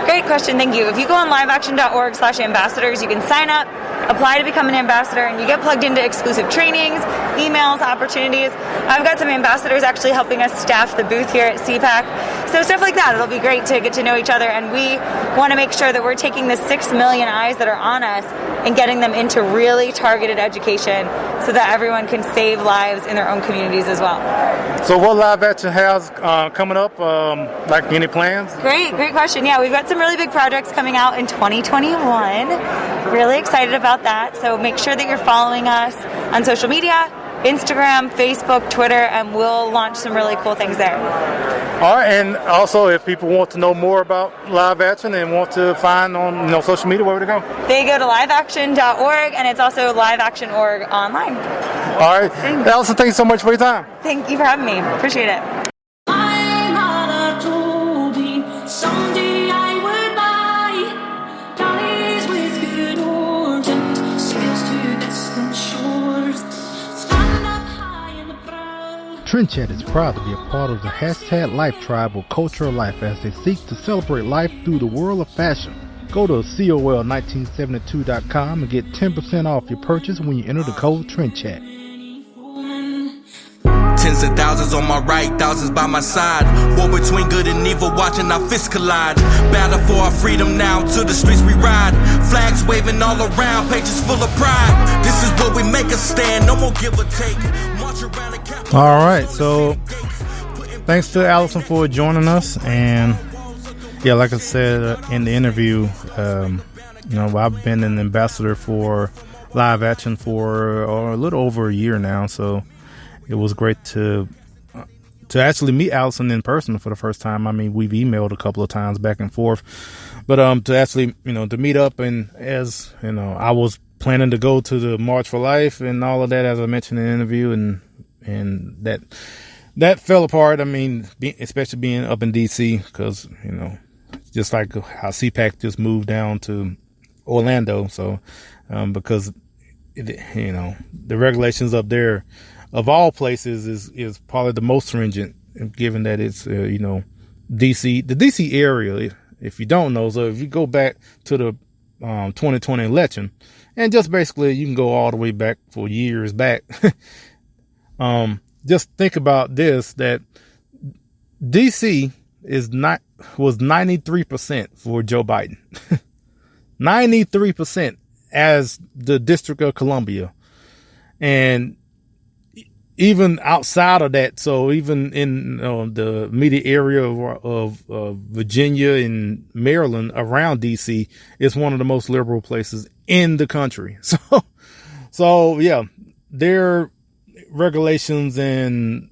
F: Great question. Thank you. If you go on liveaction.org/ambassadors, you can sign up, apply to become an ambassador, and you get plugged into exclusive trainings, emails, opportunities. I've got some ambassadors actually helping us staff the booth here at CPAC. So stuff like that. It'll be great to get to know each other, and we want to make sure that we're taking the 6 million eyes that are on us and getting them into really targeted education so that everyone can save lives in their own communities as well.
A: So what Live Action has coming up, like any plans?
F: Great question. Yeah, we've got some really big projects coming out in 2021. Really excited about that. So make sure that you're following us on social media, Instagram, Facebook, Twitter, and we'll launch some really cool things there.
A: All right, and also if people want to know more about Live Action and want to find on social media, where would they go?
F: They go to liveaction.org, and it's also liveaction.org online.
A: All right. Alison, thank you so much for your time.
F: Thank you for having me. Appreciate it.
G: TrendChat is proud to be a part of the hashtag Life Tribe or Cultural Life as they seek to celebrate life through the world of fashion. Go to COL1972.com and get 10% off your purchase when you enter the code TrendChat.
H: Tens of thousands on my right, thousands by my side. War between good and evil, watching our fists collide. Battle for our freedom now, to the streets we ride. Flags waving all around, pages full of pride. This is where we make a stand, no more give or take. March around the Capitol.
A: All right, so thanks to Alison for joining us. And yeah, like I said in the interview, I've been an ambassador for Live Action for a little over a year now, so it was great to actually meet Alison in person for the first time. I mean, we've emailed a couple of times back and forth, but to actually, to meet up, and as I was planning to go to the March for Life and all of that, as I mentioned in the interview, and that fell apart. I mean, especially being up in DC, because just like how CPAC just moved down to Orlando, so because the regulations up there, of all places, is probably the most stringent given that it's, DC, the DC area, if you don't know. So if you go back to the 2020 election, and just basically you can go all the way back for years back, just think about this, that DC was 93% for Joe Biden. 93% as the District of Columbia. And even outside of that, so even in the immediate area of Virginia and Maryland around DC, it's one of the most liberal places in the country. So yeah, their regulations and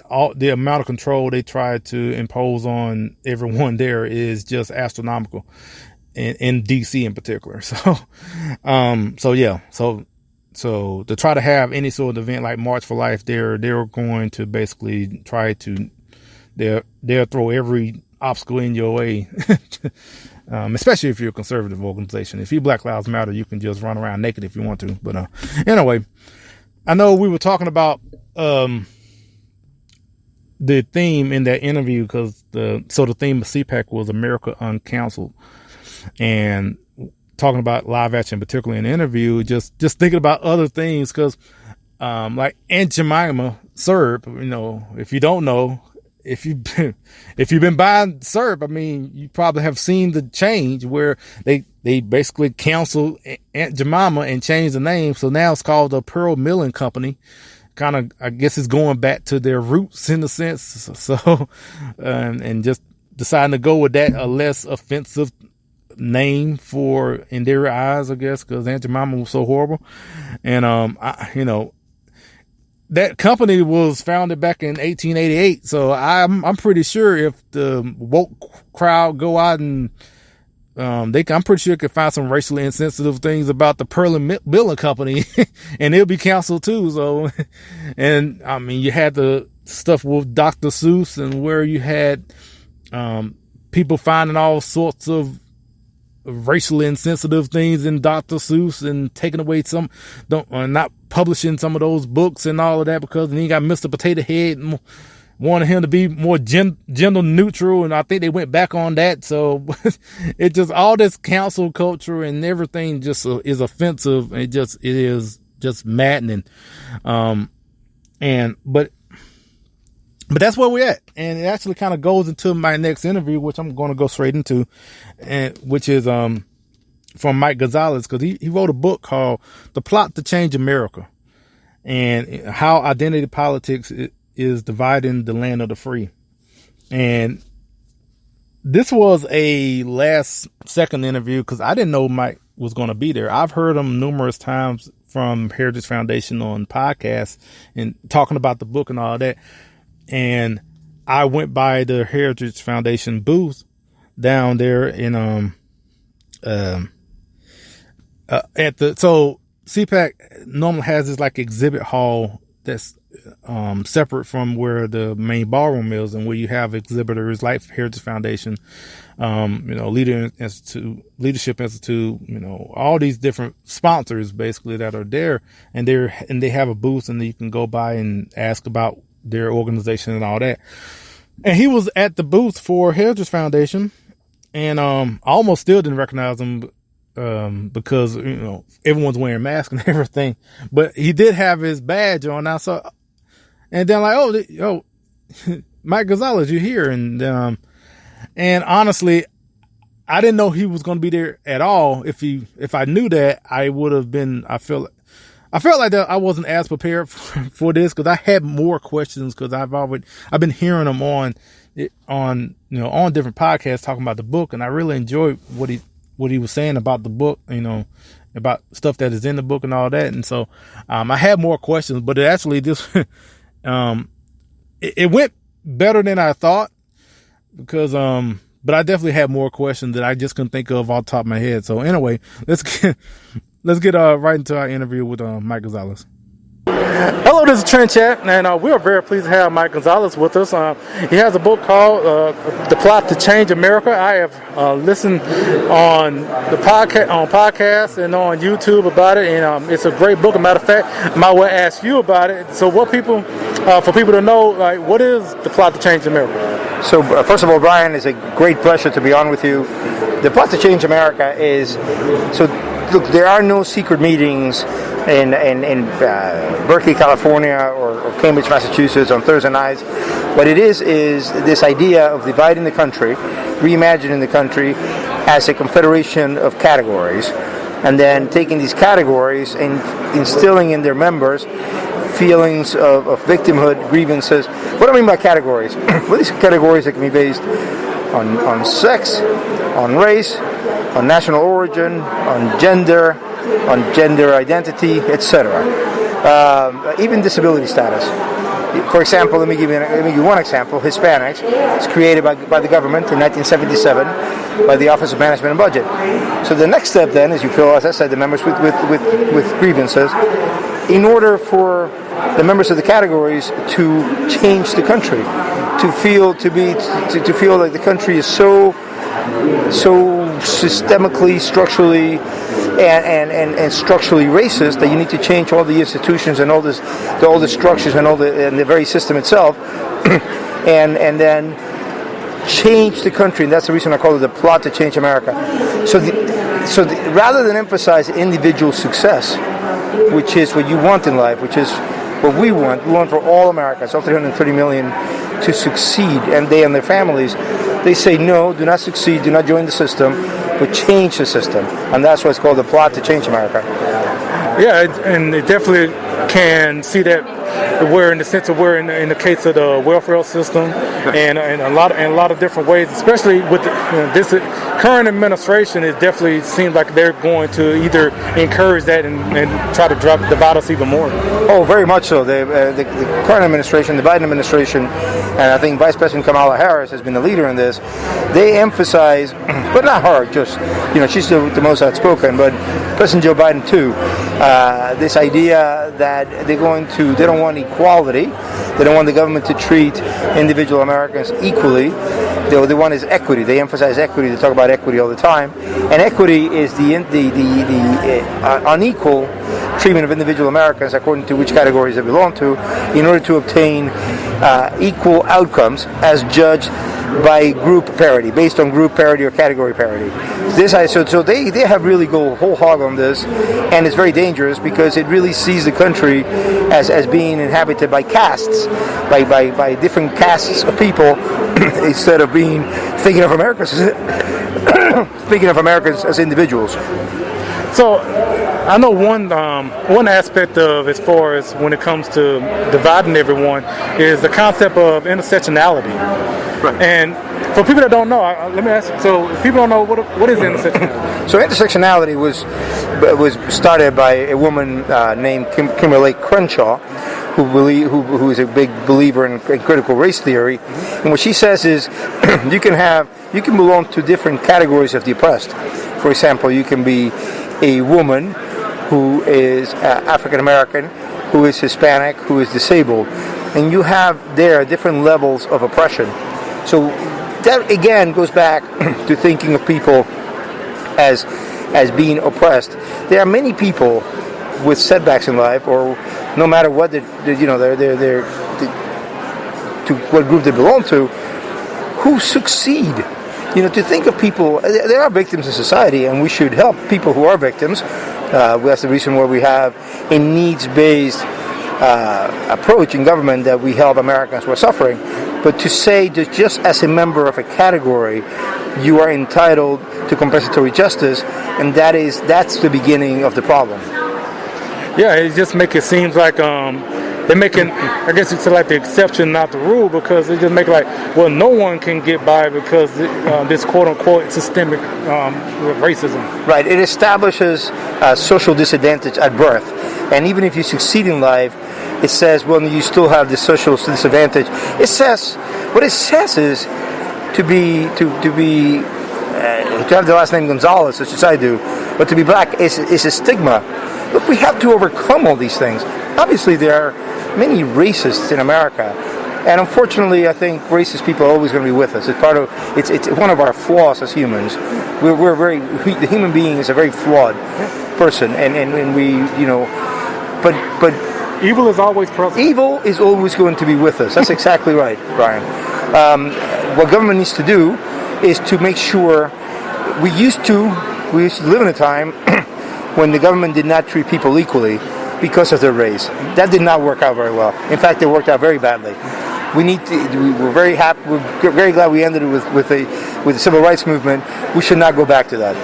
A: all the amount of control they try to impose on everyone there is just astronomical, in DC in particular. So to try to have any sort of event like March for Life, they're going to basically try to, they'll throw every obstacle in your way, especially if you're a conservative organization. If you Black Lives Matter, you can just run around naked if you want to. But anyway, I know we were talking about the theme in that interview, because the theme of CPAC was America Uncounseled, and talking about live action, particularly in the interview, just thinking about other things, because like Aunt Jemima syrup, if you don't know, if you've been buying syrup, I mean, you probably have seen the change where they basically canceled Aunt Jemima and changed the name, so now it's called the Pearl Milling Company. Kind of, I guess it's going back to their roots in a sense. So, and just deciding to go with that, a less offensive name for, in their eyes, I guess, because Aunt Jemima was so horrible. And, that company was founded back in 1888. So I'm pretty sure if the woke crowd go out and, I'm pretty sure you could find some racially insensitive things about the Pearl Milling Company and it'll be canceled too. So, and I mean, you had the stuff with Dr. Seuss, and where you had, people finding all sorts of racially insensitive things in Dr. Seuss and taking away not publishing some of those books and all of that, because then you got Mr. Potato Head and wanted him to be more gender neutral, and I think they went back on that. So it just, all this cancel culture and everything just is offensive. It is just maddening. But that's where we're at. And it actually kind of goes into my next interview, which I'm going to go straight into, and which is, from Mike Gonzalez, because he wrote a book called The Plot to Change America, and how identity politics is dividing the land of the free. And this was a last second interview, because I didn't know Mike was going to be there. I've heard him numerous times from Heritage Foundation on podcasts and talking about the book and all that. And I went by the Heritage Foundation booth down there in, so CPAC normally has this like exhibit hall that's separate from where the main ballroom is, and where you have exhibitors like Heritage Foundation, Leadership Institute, all these different sponsors basically that are there, and they have a booth, and you can go by and ask about their organization and all that. And he was at the booth for Heritage Foundation, and I almost still didn't recognize him, because everyone's wearing masks and everything, but he did have his badge on now. So, and then like, Mike Gonzalez, you're here. And honestly, I didn't know he was going to be there at all. If I knew that, I would have been, I felt like that I wasn't as prepared for this, because I had more questions, because I've been hearing him on different podcasts talking about the book, and I really enjoyed what he was saying about the book, about stuff that is in the book and all that. And so, I had more questions, but it actually just, it went better than I thought, because, but I definitely had more questions that I just couldn't think of off the top of my head. So anyway, let's get right into our interview with Mike Gonzalez. Hello, this is TrendChat, and we are very pleased to have Mike Gonzalez with us. He has a book called "The Plot to Change America." I have listened on the podcasts and on YouTube about it, and it's a great book. As a matter of fact, I might well ask you about it. So, for people to know, like, what is the plot to change America?
I: So, first of all, Brian, it's a great pleasure to be on with you. The plot to change America is look. There are no secret meetings in Berkeley, California, or Cambridge, Massachusetts on Thursday nights. What it is this idea of dividing the country, reimagining the country as a confederation of categories, and then taking these categories and instilling in their members feelings of victimhood, grievances. What do I mean by categories? Well, these categories that can be based on sex, on race, on national origin, on gender identity, etc. Even disability status. For example, let me give you one example. Hispanics. It's created by the government in 1977 by the Office of Management and Budget. So the next step then is you fill, as I said, the members with grievances in order for the members of the categories to change the country, to feel like the country is so systemically, structurally, and structurally racist that you need to change all the institutions and all the structures and the very system itself, and then change the country. And that's the reason I call it the plot to change America. So rather than emphasize individual success, which is what you want in life, which is what we want for all Americans, all 330 million, to succeed, and they and their families. They say no, do not succeed, do not join the system, but change the system. And that's why it's called the plot to change America.
A: Yeah, and it definitely can see that we're in the sense of we're in the case of the welfare system, and a lot of different ways, especially with this current administration. It definitely seems like they're going to either encourage that and try to divide us even more.
I: Oh, very much so. The current administration, the Biden administration, and I think Vice President Kamala Harris has been the leader in this. They emphasize, but not her, just she's the most outspoken, but President Joe Biden too. This idea that they don't want equality. They don't want the government to treat individual Americans equally. They want is equity. They emphasize equity. They talk about equity all the time. And equity is the unequal treatment of individual Americans according to which categories they belong to, in order to obtain equal outcomes as judged by group parity, based on group parity or category parity. So they have really go whole hog on this, and it's very dangerous because it really sees the country as being inhabited by castes, by different castes of people, instead of thinking of Americans as individuals.
A: So I know one aspect of, as far as when it comes to dividing everyone, is the concept of intersectionality. Right. And for people that don't know, let me ask you, so if people don't know, what is intersectionality?
I: So intersectionality was started by a woman named Kimberly Crenshaw, who is a big believer in critical race theory. And what she says is you can belong to different categories of the oppressed. For example, you can be a woman who is African American, who is Hispanic, who is disabled, and you have there different levels of oppression. So that again goes back to thinking of people as being oppressed. There are many people with setbacks in life, or no matter what to what group they belong to, who succeed. To think of people, there are victims in society, and we should help people who are victims. That's the reason why we have a needs-based approach in government, that we help Americans who are suffering. But to say that just as a member of a category, you are entitled to compensatory justice, and that's the beginning of the problem.
A: Yeah, it just makes it seem like they're making, I guess it's like the exception, not the rule, because they just make it like, well, no one can get by because this quote-unquote systemic racism.
I: Right. It establishes social disadvantage at birth. And even if you succeed in life, it says, well, you still have this social disadvantage. What it says is to have the last name Gonzalez, such as I do, but to be black is a stigma. Look, we have to overcome all these things. obviously there are many racists in America. And unfortunately, I think racist people are always going to be with us. It's one of our flaws as humans. The human being is a very flawed person, and we, but
G: evil is always present.
I: Evil is always going to be with us. That's exactly right, Brian. What government needs to do is to make sure we used to live in a time when the government did not treat people equally because of their race. That did not work out very well. In fact, it worked out very badly. We're very happy. We're very glad we ended it with the civil rights movement. We should not go back to that.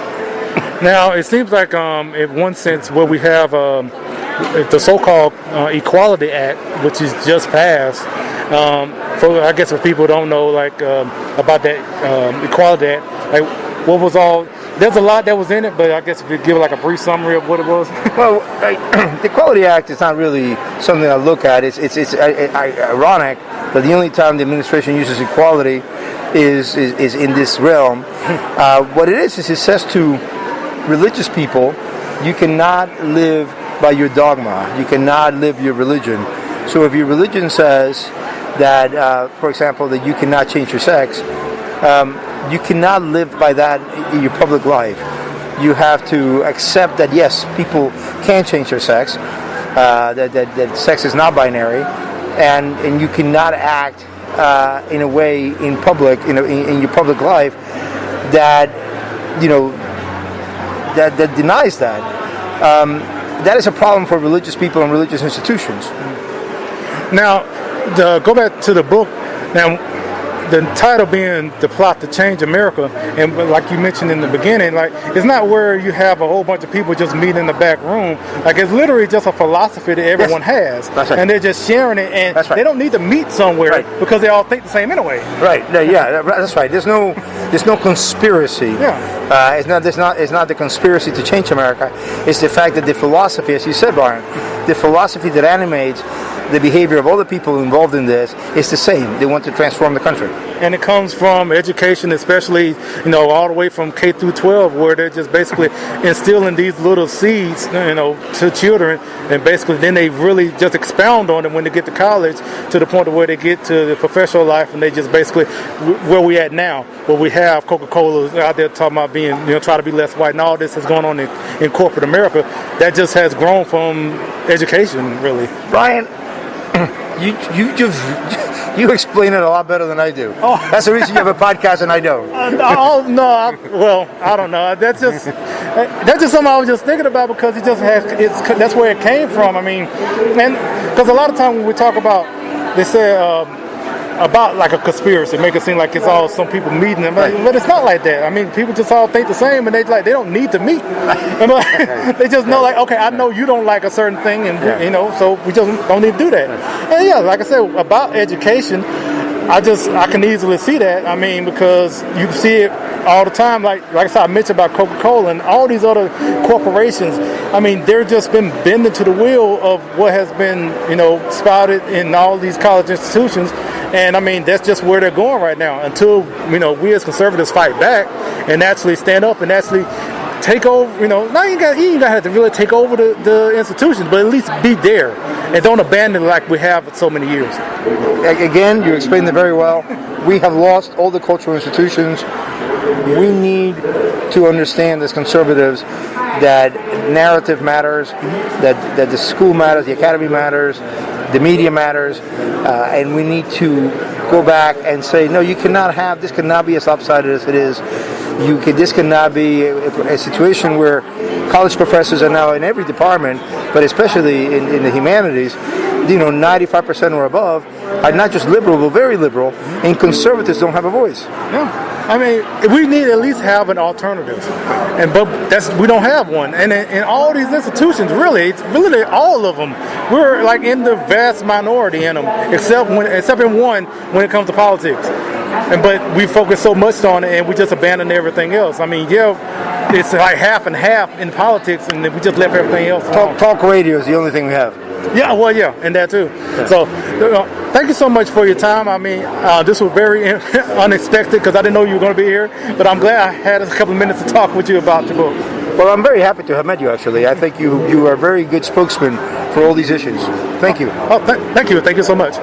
G: Now, it seems like, in one sense, where we have the so-called Equality Act, which is just passed. I guess if people don't know, about that Equality Act, what was all. There's a lot that was in it, but I guess if you give a brief summary of what it was.
I: Well, the Equality Act is not really something I look at. It's ironic that the only time the administration uses equality is in this realm. What it is it says to religious people, you cannot live by your dogma. You cannot live your religion. So if your religion says that, for example, that you cannot change your sex, you cannot live by that in your public life. You have to accept that yes, people can change their sex, that sex is not binary, and you cannot act in a way in public, in your public life that that denies that. That is a problem for religious people and religious institutions.
G: Now, go back to the book. Now, the title being "The Plot to Change America," and like you mentioned in the beginning, it's not where you have a whole bunch of people just meeting in the back room. It's literally just a philosophy that everyone has,
I: right.
G: And they're just sharing it, and
I: right.
G: They don't need to meet somewhere because they all think the same anyway.
I: Right? Yeah, that's right. There's no conspiracy.
G: Yeah.
I: It's not the conspiracy to change America. It's the fact that the philosophy, as you said, Brian, the philosophy that animates the behavior of all the people involved in this is the same. They want to transform the country.
G: And it comes from education, especially, all the way from K through 12, where they're just basically instilling these little seeds, to children, and basically then they really just expound on them when they get to college, to the point of where they get to the professional life, and they just basically where we at now, where we have Coca-Cola out there talking about being, try to be less white, and all this is going on in corporate America. That just has grown from education, really.
I: Brian, you explain it a lot better than I do. Oh. That's the reason you have a podcast and I don't.
G: I don't know. That's just something I was just thinking about because that's where it came from. I mean, and because a lot of times when we talk about, they say about a conspiracy, make it seem like it's all some people meeting them, but it's not like that. I mean, people just all think the same, and they don't need to meet. They just know, okay, I know you don't like a certain thing, and so we just don't need to do that. And yeah, like I said about education, I can easily see that. I mean, because you see it all the time. Like I said, I mentioned about Coca-Cola and all these other corporations. I mean, they're just been bending to the will of what has been, spouted in all these college institutions. And I mean, that's just where they're going right now. Until we as conservatives fight back and actually stand up and actually take over. You ain't gonna have to really take over the institutions, but at least be there and don't abandon it like we have for so many years.
I: Again, you explained it very well. We have lost all the cultural institutions. We need to understand as conservatives that narrative matters, that the school matters, the academy matters, the media matters, and we need to go back and say, no, you cannot have, this cannot be as lopsided as it is. This cannot be a situation where college professors are now in every department, but especially in the humanities, 95% or above are not just liberal, but very liberal, and conservatives don't have a voice.
G: Yeah. I mean, we need to at least have an alternative, but we don't have one. And in all these institutions, really all of them, we're in the vast minority in them, except in one when it comes to politics. But we focus so much on it, and we just abandon everything else. I mean, it's like half and half in politics, and we just left everything else.
I: Talk radio is the only thing we have.
G: Yeah, and that too. Yeah. So, thank you so much for your time. I mean, this was very unexpected because I didn't know you were going to be here, but I'm glad I had a couple of minutes to talk with you about your book.
I: Well, I'm very happy to have met you, actually. I think you are a very good spokesman for all these issues. Thank you.
G: Oh, thank you. Thank you so much.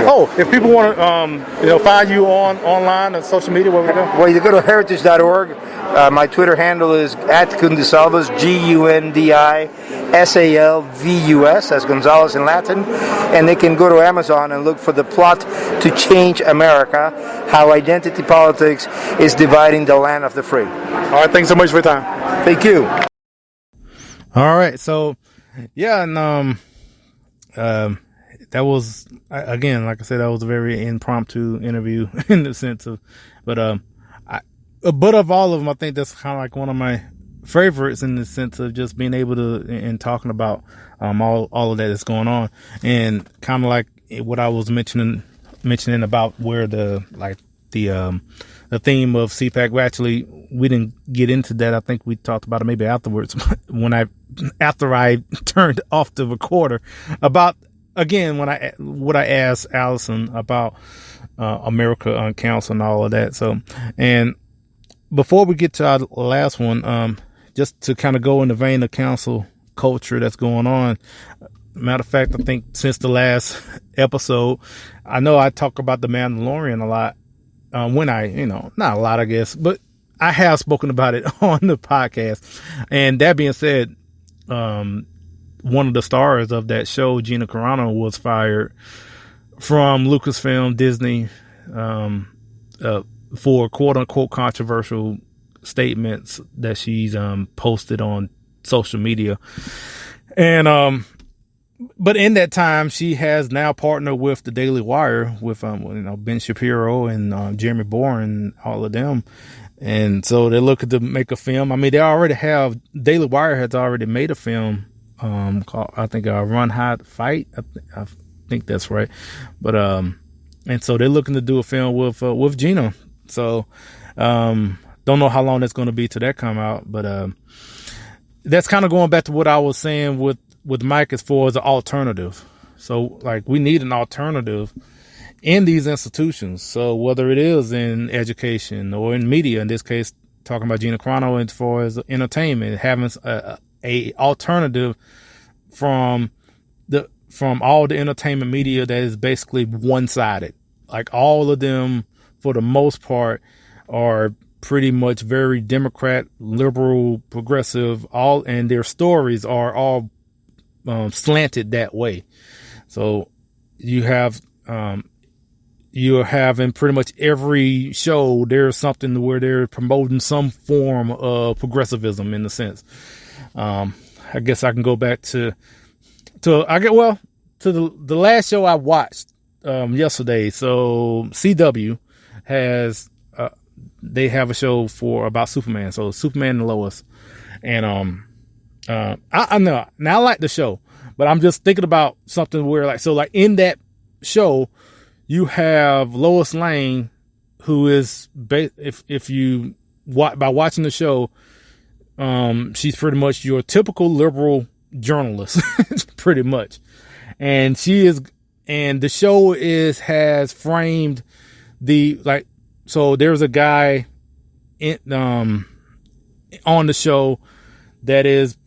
G: Oh, if people want to, find you online on social media, where we go?
I: Well, you go to heritage.org. My Twitter handle is @Gonzalez, GUNDISALVUS, that's Gonzalez in Latin. And they can go to Amazon and look for The Plot to Change America, How Identity Politics is Dividing the Land of the Free.
G: All right, thanks so much for your time.
I: Thank you.
A: All right. So, yeah, and that was, again, like I said, that was a very impromptu interview in the sense of, but of all of them, I think that's kind of like one of my favorites in the sense of just being able to, and talking about, all of that that's going on, and kind of like what I was mentioning about where the theme of CPAC, actually, we didn't get into that. I think we talked about it maybe afterwards after I turned off the recorder about, again, what I asked Alison about, America on Council and all of that. So, and before we get to our last one, just to kind of go in the vein of council culture that's going on. Matter of fact, I think since the last episode, I know I talk about the Mandalorian a lot. When not a lot, I guess, but I have spoken about it on the podcast. And that being said, one of the stars of that show, Gina Carano, was fired from Lucasfilm Disney, for quote unquote controversial statements that she's, posted on social media. And, but in that time, she has now partnered with the Daily Wire with, Ben Shapiro and, Jeremy Bourne and all of them. And so they're looking to make a film. I mean, Daily Wire has already made a film, called, I think, Run, Hide, Fight. I think that's right. But, and so they're looking to do a film with Gina. So, don't know how long that's going to be till that come out, but, that's kind of going back to what I was saying with Mike as far as an alternative. So, like, we need an alternative in these institutions. So whether it is in education or in media, in this case, talking about Gina Carano, as far as entertainment, having a alternative from all the entertainment media that is basically one-sided. Like, all of them, for the most part, are pretty much very Democrat, liberal, progressive, and their stories are all slanted that way. So you're having pretty much every show, there's something where they're promoting some form of progressivism in a sense. I guess I can go back to the last show I watched, yesterday. So CW has, they have a show about Superman. So Superman and Lois. And, I know, now I like the show, but I'm just thinking about something where, like, so like in that show, you have Lois Lane, who is, if you by watching the show, she's pretty much your typical liberal journalist, pretty much. And the show has framed so there's a guy on the show that is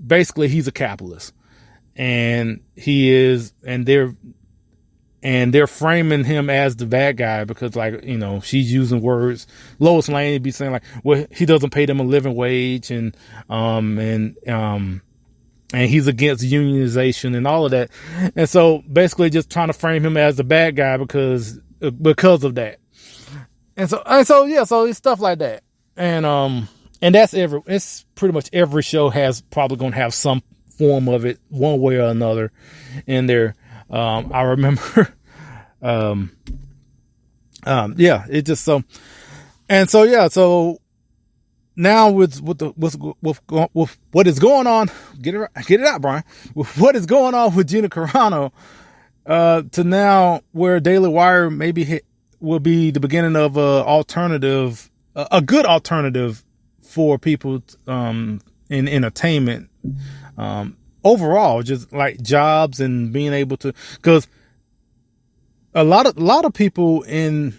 A: basically he's a capitalist, and they're framing him as the bad guy because, like, she's using words. Lois Lane would be saying, like, well, he doesn't pay them a living wage, and he's against unionization and all of that. And so basically just trying to frame him as the bad guy because of that. And so it's stuff like that. And that's it's pretty much every show has probably going to have some form of it one way or another in there. I remember, it just so now with what is going on, get it out, Brian, with what is going on with Gina Carano, to now where Daily Wire maybe will be the beginning of a good alternative for people, in entertainment, overall, just like jobs and being able to, because a lot of people in,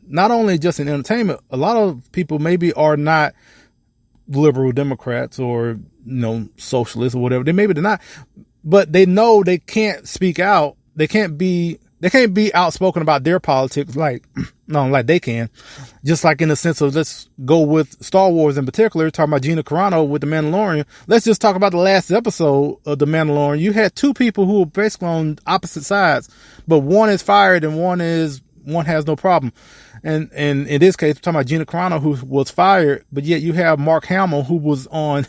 A: not only just in entertainment, a lot of people maybe are not liberal Democrats or, socialists or whatever. They're not, but they know they can't speak out. They can't be outspoken about their politics like they can. Just like in the sense of, let's go with Star Wars in particular, talking about Gina Carano with The Mandalorian. Let's just talk about the last episode of The Mandalorian. You had two people who were basically on opposite sides, but one is fired and one has no problem. And in this case, we're talking about Gina Carano, who was fired, but yet you have Mark Hamill, who was on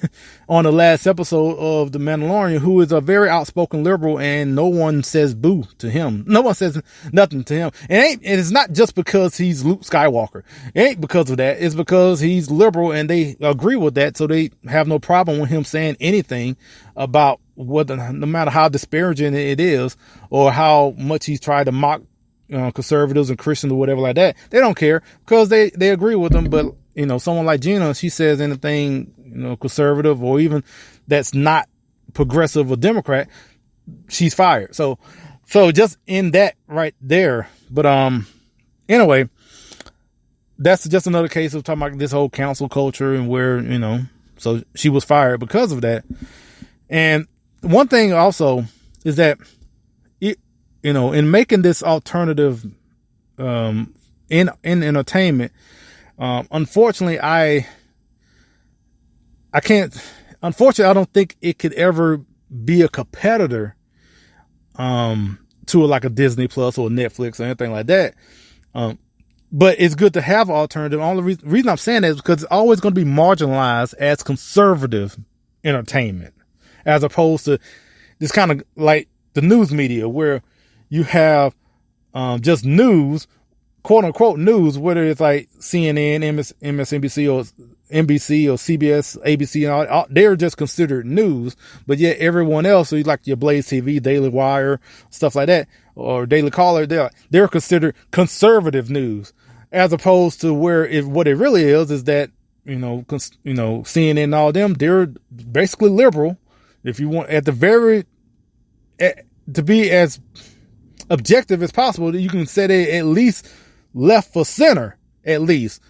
A: the last episode of The Mandalorian, who is a very outspoken liberal, and no one says boo to him. No one says nothing to him. And it's not just because he's Luke Skywalker. It ain't because of that. It's because he's liberal and they agree with that. So they have no problem with him saying anything about no matter how disparaging it is or how much he's tried to mock conservatives and Christians or whatever like that. They don't care because they agree with them. But, someone like Gina, she says anything, conservative or even that's not progressive or Democrat, she's fired. So just in that right there. But, anyway, that's just another case of talking about this whole council culture and where, so she was fired because of that. And one thing also is that, in making this alternative, in entertainment, unfortunately, I don't think it could ever be a competitor, to like a Disney Plus or Netflix or anything like that. But it's good to have an alternative. The only reason I'm saying that is because it's always going to be marginalized as conservative entertainment, as opposed to this kind of like the news media where you have just news, quote unquote news, whether it's like CNN, MSNBC or NBC or CBS, ABC, and all, they're just considered news. But yet everyone else, so like your Blaze TV, Daily Wire, stuff like that, or Daily Caller, they're considered conservative news, as opposed to what it really is that CNN and all them, they're basically liberal. If you want to be as objective as possible, you can say they at least left for center, at least.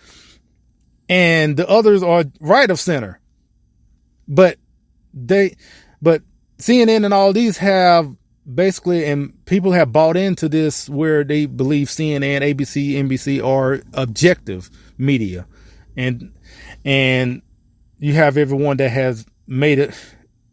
A: And the others are right of center. But CNN and all these have basically, and people have bought into this where they believe CNN, ABC, NBC are objective media. And you have everyone that has made it,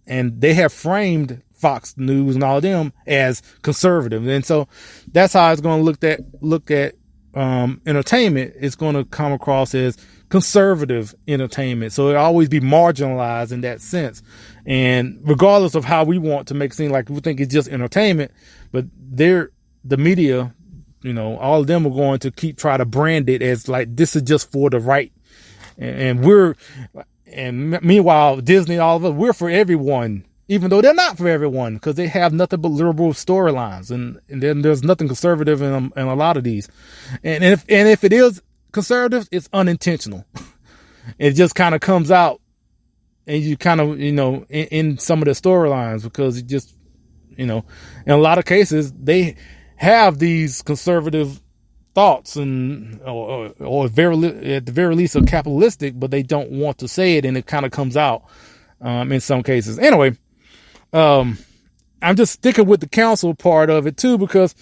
A: and they have framed Fox News and all of them as conservative. And so that's how it's going to look at entertainment. It's going to come across as conservative entertainment. So it'll always be marginalized in that sense. And regardless of how we want to make it seem like we think it's just entertainment, but the media, all of them are going to try to brand it as like, this is just for the right. And meanwhile, Disney, all of us, we're for everyone. Even though they're not for everyone, because they have nothing but liberal storylines, and then there's nothing conservative in a lot of these. And if it is conservative, it's unintentional. It just kind of comes out, and you kind of in some of the storylines, because it just in a lot of cases they have these conservative thoughts or at the very least are capitalistic, but they don't want to say it, and it kind of comes out in some cases. Anyway. I'm just sticking with the council part of it too, because,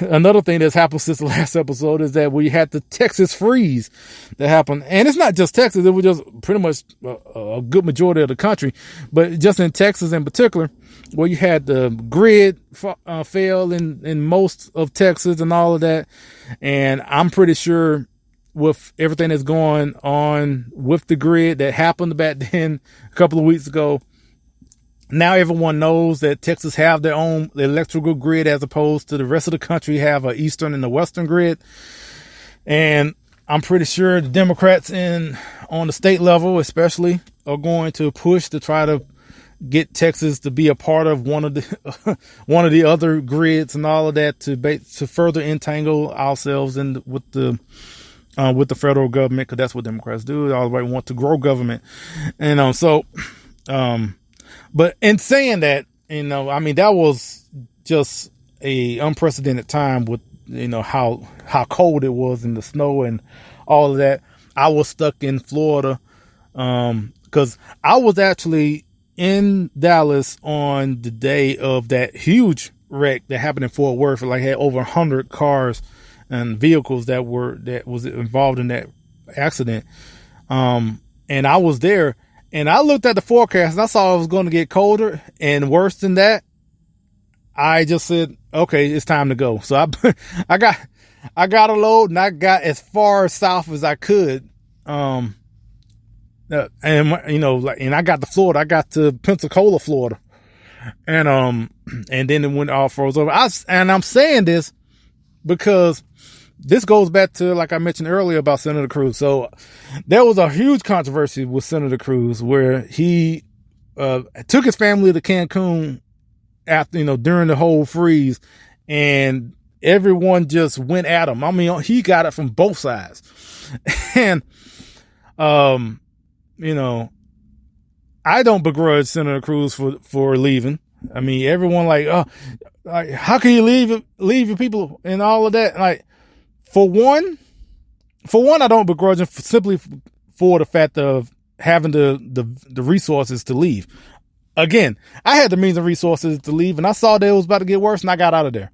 A: another thing that's happened since the last episode is that we had the Texas freeze that happened. And it's not just Texas. It was just pretty much a good majority of the country, but just in Texas in particular, where you had the grid fail in most of Texas and all of that. And I'm pretty sure with everything that's going on with the grid that happened back then a couple of weeks ago, now everyone knows that Texas have their own electrical grid as opposed to the rest of the country have an eastern and a western grid. And I'm pretty sure the Democrats on the state level especially are going to push to try to get Texas to be a part of one of the other grids and all of that to further entangle ourselves with the federal government, because that's what Democrats do. They always want to grow government. But in saying that, that was just a unprecedented time with, how cold it was in the snow and all of that. I was stuck in Florida, cause I was actually in Dallas on the day of that huge wreck that happened in Fort Worth. Like, had over 100 cars and vehicles that was involved in that accident. And I was there, and I looked at the forecast and I saw it was going to get colder and worse than that. I just said, okay, it's time to go. So I got a load, and I got as far south as I could. And I got to Florida. I got to Pensacola, Florida. And then it went all froze over. I'm saying this because this goes back to, like I mentioned earlier, about Senator Cruz. So there was a huge controversy with Senator Cruz where he took his family to Cancun after, during the whole freeze, and everyone just went at him. I mean, he got it from both sides. And, I don't begrudge Senator Cruz for leaving. I mean, everyone like, how can you leave your people and all of that? Like, for one, I don't begrudge him simply for the fact of having the resources to leave. Again, I had the means and resources to leave, and I saw that it was about to get worse, and I got out of there.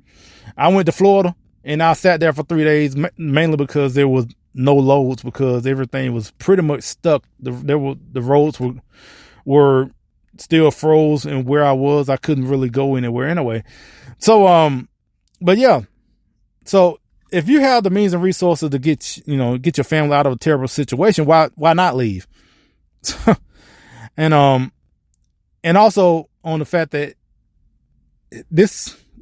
A: I went to Florida, and I sat there for 3 days, mainly because there was no loads, because everything was pretty much stuck. The roads were still froze, and where I was, I couldn't really go anywhere anyway. So, but yeah. So if you have the means and resources to get your family out of a terrible situation, why not leave? And also on the fact that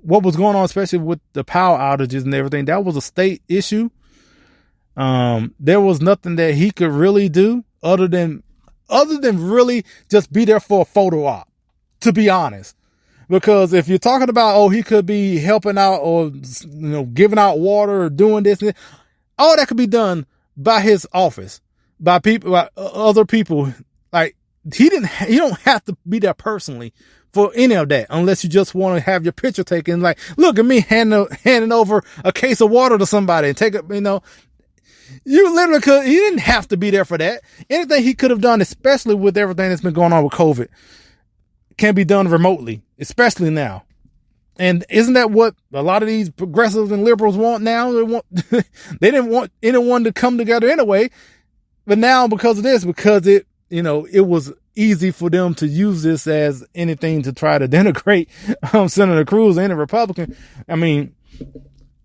A: what was going on, especially with the power outages and everything, that was a state issue. There was nothing that he could really do other than really just be there for a photo op, to be honest. Because if you're talking about, he could be helping out or, giving out water or doing this, all that could be done by his office, by other people. Like, you don't have to be there personally for any of that, unless you just want to have your picture taken. Like, look at me handing over a case of water to somebody and take it, you literally could. He didn't have to be there for that. Anything he could have done, especially with everything that's been going on with COVID, can be done remotely, especially now. And isn't that what a lot of these progressives and liberals want now? They didn't want anyone to come together anyway. But now, because of this, because it was easy for them to use this as anything to try to denigrate Senator Cruz and a Republican. I mean,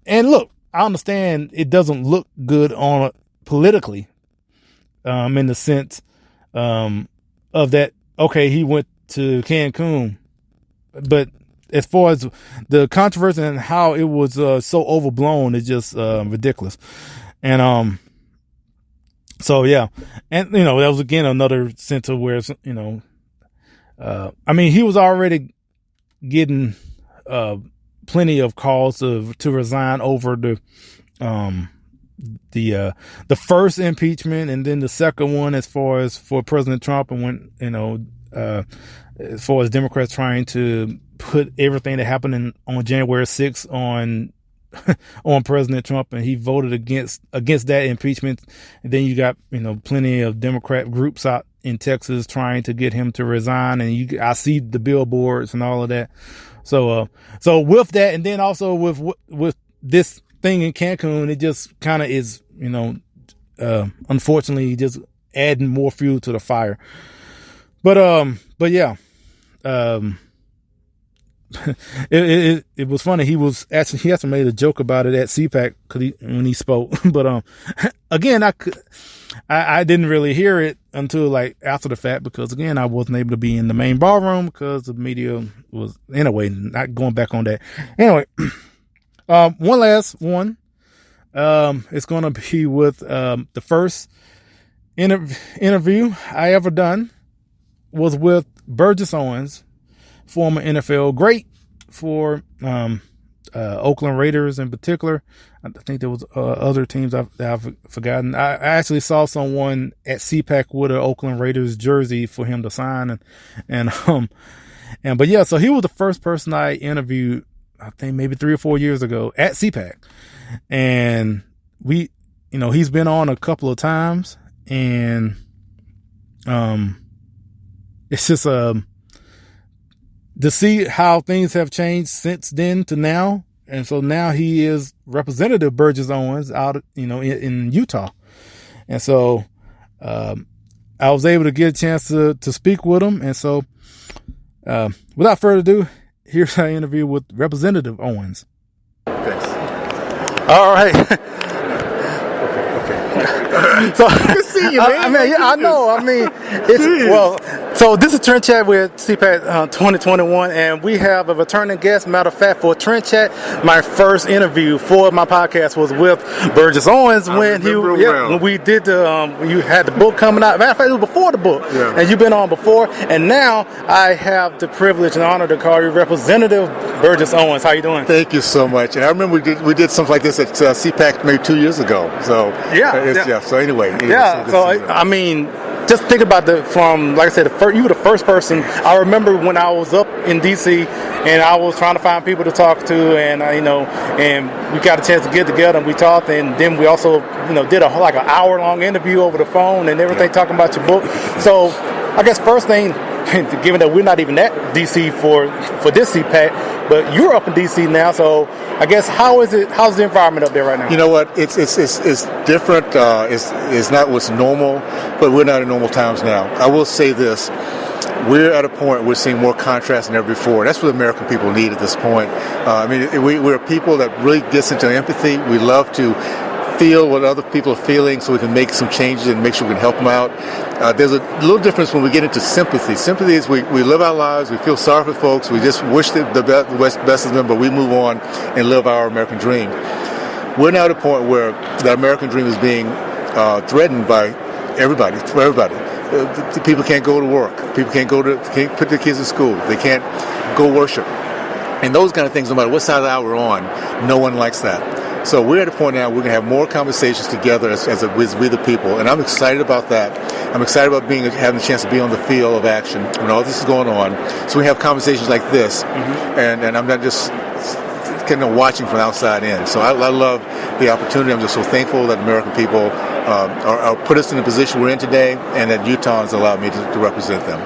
A: and look, I understand it doesn't look good on politically, in the sense of that. Okay, he went to Cancun, but as far as the controversy and how it was so overblown, it's just ridiculous. And so yeah, and that was again another sense of where he was already getting plenty of calls to resign over the first impeachment, and then the second one as far as for President Trump, and when as far as Democrats trying to put everything that happened on January 6th on President Trump, and he voted against that impeachment. And then you got plenty of Democrat groups out in Texas trying to get him to resign, and I see the billboards and all of that. So with that, and then also with this thing in Cancun, it just kind of is unfortunately just adding more fuel to the fire. But yeah, it was funny. He actually made a joke about it at CPAC when he spoke. But again, I didn't really hear it until like after the fact, because again, I wasn't able to be in the main ballroom because the media was, anyway, not going back on that. Anyway, one last one. It's going to be with the first interview I ever done was with Burgess Owens, former NFL great for Oakland Raiders in particular. I think there was other teams I've forgotten. I actually saw someone at CPAC with an Oakland Raiders jersey for him to sign, but yeah, so he was the first person I interviewed, I think maybe 3 or 4 years ago at CPAC, and he's been on a couple of times, and it's just to see how things have changed since then to now. And so now he is Representative Burgess Owens out, in Utah. And so, I was able to get a chance to speak with him. And so, without further ado, here's our interview with Representative Owens.
D: Thanks.
A: All right. So,
G: Good to see you, man. I know. So this is TrendChat with CPAC 2021, and we have a returning guest. Matter of fact, for TrendChat, my first interview for my podcast was with Burgess Owens when we did you had the book coming out. Matter of fact, it was before the book, and you've been on before. And now I have the privilege and honor to call you Representative Burgess Owens. How you doing?
J: Thank you so much. And I remember we did something like this at CPAC maybe 2 years ago. So So anyway,
G: just think about like I said, you were the first person. I remember when I was up in DC and I was trying to find people to talk to, and and we got a chance to get together and we talked, and then we also did an hour-long interview over the phone and everything, talking about your book. So I guess first thing, given that we're not even at DC for this CPAC, but you're up in DC now, so I guess how's the environment up there right now?
J: You know what? It's different. It's not what's normal, but we're not in normal times now. I will say this. We're at a point we're seeing more contrast than ever before. That's what American people need at this point. We're people that really gets into empathy. We love to feel what other people are feeling so we can make some changes and make sure we can help them out. There's a little difference when we get into sympathy. Sympathy is we live our lives, we feel sorry for folks, we just wish the best of them, but we move on and live our American dream. We're now at a point where the American dream is being threatened by everybody. People can't go to work. People can't put their kids in school. They can't go worship. And those kind of things, no matter what side of the aisle we're on, no one likes that. So we're at a point now we're going to have more conversations together as we the people, and I'm excited about that. I'm excited about having the chance to be on the field of action when all this is going on. So we have conversations like this, and I'm not just kind of watching from the outside in. So I love the opportunity. I'm just so thankful that American people are put us in the position we're in today, and that Utahns allowed me to represent them.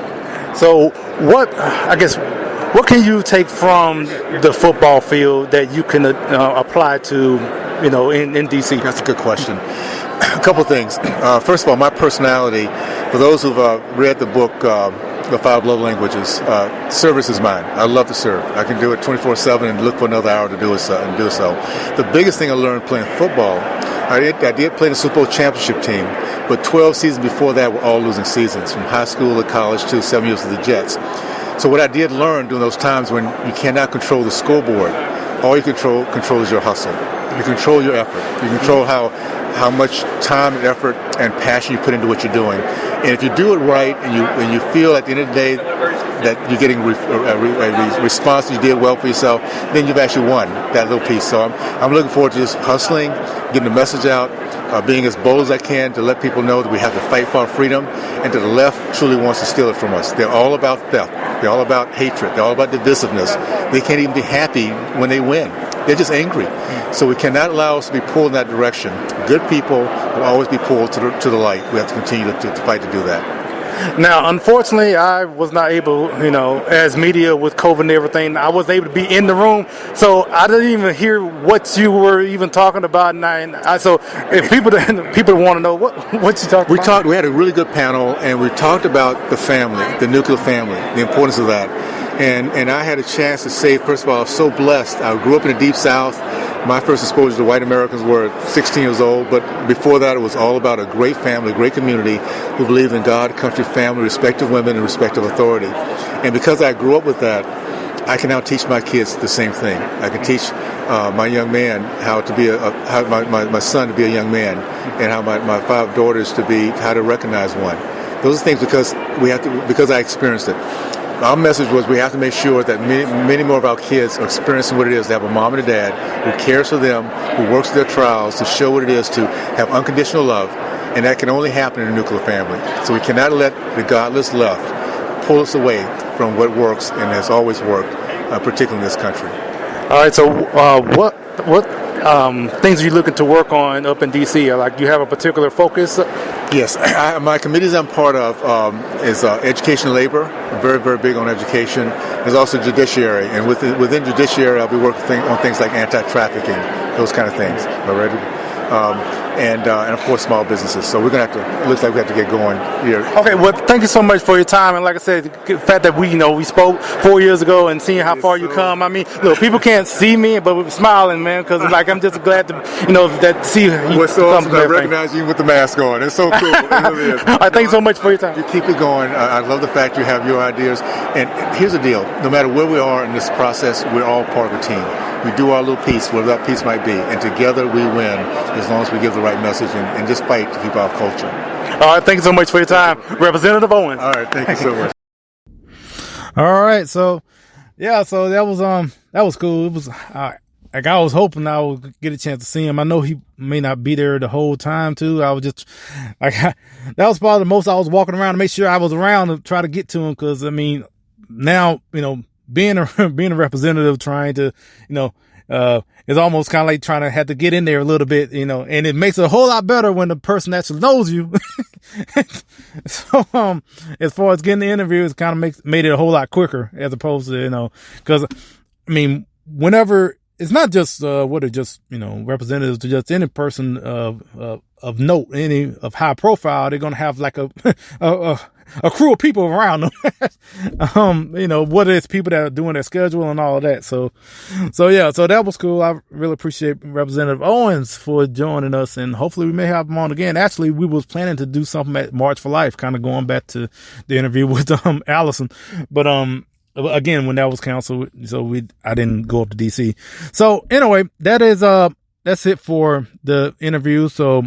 G: So what can you take from the football field that you can apply to, in D.C.?
J: That's a good question. A couple things. First of all, my personality, for those who've read the book, The 5 Love Languages, service is mine. I love to serve. I can do it 24/7 and look for another hour to do so. The biggest thing I learned playing football, I did play in the Super Bowl championship team, but 12 seasons before that were all losing seasons, from high school to college to 7 years with the Jets. So what I did learn during those times when you cannot control the scoreboard, all you control is your hustle. You control your effort. You control how much time and effort and passion you put into what you're doing. And if you do it right and you feel at the end of the day that you're getting a response, you did well for yourself, then you've actually won that little piece. So I'm looking forward to just hustling, getting the message out, being as bold as I can to let people know that we have to fight for our freedom, and that the left truly wants to steal it from us. They're all about theft. They're all about hatred. They're all about divisiveness. They can't even be happy when they win. They're just angry. So we cannot allow us to be pulled in that direction. Good people will always be pulled to the light. We have to continue to fight to do that.
G: Now, unfortunately, I was not able, as media with COVID and everything, I wasn't able to be in the room, so I didn't even hear what you were even talking about. So if people want to know what you talked about.
J: We had a really good panel, and we talked about the family, the nuclear family, the importance of that. And I had a chance to say, first of all, I was so blessed. I grew up in the Deep South. My first exposure to white Americans were at 16 years old, but before that it was all about a great family, a great community who believed in God, country, family, respect of women, and respect of authority. And because I grew up with that, I can now teach my kids the same thing. I can teach my young man how to be my son to be a young man, and how my 5 daughters how to recognize one. Those are things because I experienced it. Our message was we have to make sure that many more of our kids are experiencing what it is to have a mom and a dad who cares for them, who works their trials to show what it is to have unconditional love, and that can only happen in a nuclear family. So we cannot let the godless left pull us away from what works and has always worked, particularly in this country.
G: All right, so what things are you looking to work on up in D.C.? Like, do you have a particular focus?
J: Yes, my committees I'm part of is education and labor. I'm very, very big on education. There's also judiciary, and within judiciary, I'll be working on things like anti-trafficking, those kind of things. Already. And of course small businesses. So we're gonna have to. Looks like we have to get going here.
G: Okay, well, thank you so much for your time. And like I said, the fact that we spoke 4 years ago and seeing how far you come. I mean, look, people can't see me, but we're smiling, man, because like I'm just glad to that see you.
J: What's so awesome? I recognize you with the mask on. It's so cool. It really is.
G: All right, thank you so much for your time.
J: You keep it going. I love the fact you have your ideas. And here's the deal: no matter where we are in this process, we're all part of a team. We do our little piece, whatever that piece might be, and together we win as long as we give the right message and just fight to keep our culture.
G: All right, thank you so much for your time, Representative Owens.
J: All right, thank you so much.
A: All right, so yeah, so that was cool. It was like I was hoping I would get a chance to see him. I know he may not be there the whole time too. I was just like that was probably the most I was walking around to make sure I was around to try to get to him, because I mean now being a representative, trying to, it's almost kind of like trying to have to get in there a little bit, and it makes it a whole lot better when the person actually knows you. So, as far as getting the interview, it's kind of made it a whole lot quicker as opposed to, cause I mean, whenever it's not just, representatives to just any person of note, any of high profile, they're going to have like a crew of people around them. Whether it's people that are doing their schedule and all of that. So that was cool. I really appreciate Representative Owens for joining us, and hopefully we may have him on again. Actually, we was planning to do something at March for Life, kind of going back to the interview with Alison, but again, when that was canceled, so I didn't go up to DC. So anyway, that's it for the interview. So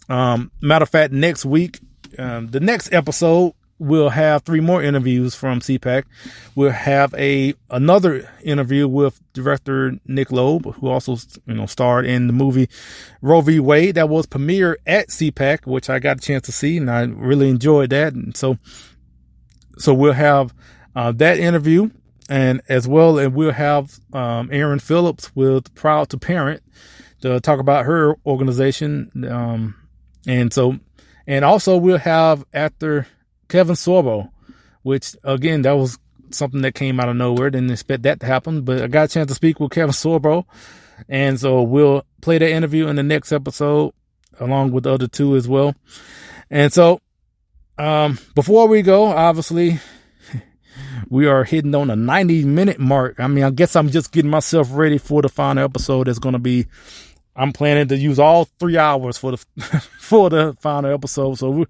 A: matter of fact, next week, the next episode, we'll have 3 more interviews from CPAC. We'll have another interview with director Nick Loeb, who also, starred in the movie Roe v. Wade that was premiered at CPAC, which I got a chance to see, and I really enjoyed that. And so we'll have that interview, and as well, and we'll have Erin Phillips with Proud to Parent to talk about her organization. And also we'll have actor Kevin Sorbo, which again, that was something that came out of nowhere. Didn't expect that to happen, but I got a chance to speak with Kevin Sorbo. And so we'll play that interview in the next episode along with the other 2 as well. And so, before we go, obviously we are hitting on a 90-minute mark. I mean, I guess I'm just getting myself ready for the final episode. That's going to be, I'm planning to use all 3 hours for the final episode. So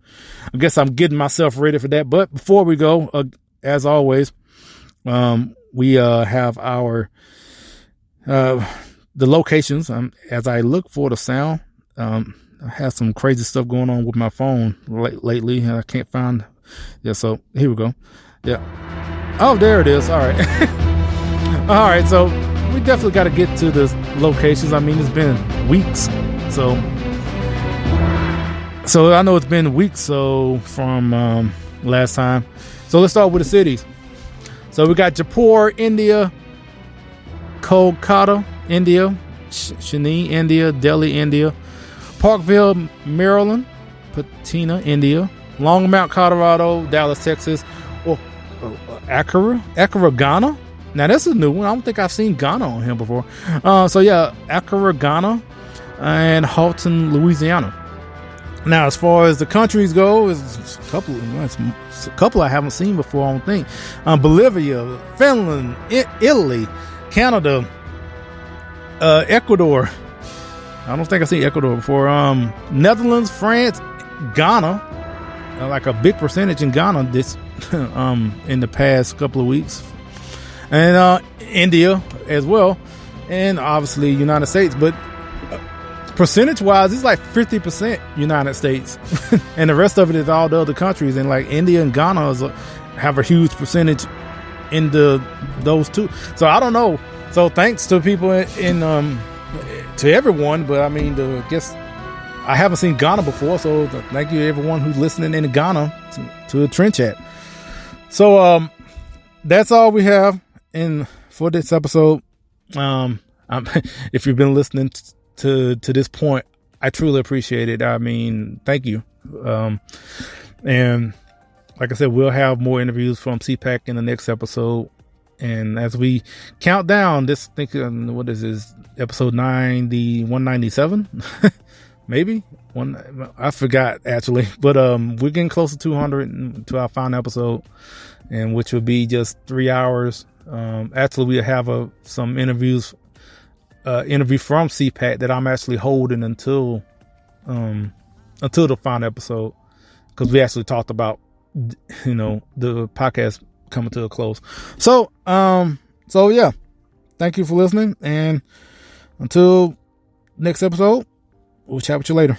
A: I guess I'm getting myself ready for that. But before we go, as always, we have our the locations. As I look for the sound, I have some crazy stuff going on with my phone lately, and I can't find. Yeah, so here we go. Yeah. Oh, there it is. All right. All right. So we definitely got to get to the locations. I mean, it's been weeks. So I know it's been weeks. So from last time. So let's start with the cities. So we got Jaipur, India, Kolkata, India, Chennai, India, Delhi, India, Parkville, Maryland, Patina, India, Longmont, Colorado, Dallas, Texas, Accra, Ghana. Now that's a new one. I don't think I've seen Ghana on here before. Accra, Ghana, and Halton, Louisiana. Now, as far as the countries go, it's a couple I haven't seen before, I don't think. Bolivia, Finland, Italy, Canada, Ecuador. I don't think I've seen Ecuador before. Netherlands, France, Ghana. Like a big percentage in Ghana this in the past couple of weeks. And India as well. And obviously United States. But percentage-wise, it's like 50% United States. And the rest of it is all the other countries. And like India and Ghana have a huge percentage in those two. So I don't know. So thanks to people to everyone. But I mean, I guess I haven't seen Ghana before. So thank you to everyone who's listening in Ghana to the TrendChat. So that's all we have for this episode. If you've been listening to this point, I truly appreciate it. I mean, thank you. And like I said, we'll have more interviews from CPAC in the next episode. And as we count down this, what is this, episode 197? Maybe I forgot actually, but we're getting close to 200 to our final episode, and which will be just 3 hours. Actually, we'll have some interview from CPAC that I'm actually holding until the final episode, because we actually talked about, the podcast coming to a close. So yeah, thank you for listening, and until next episode, we'll chat with you later.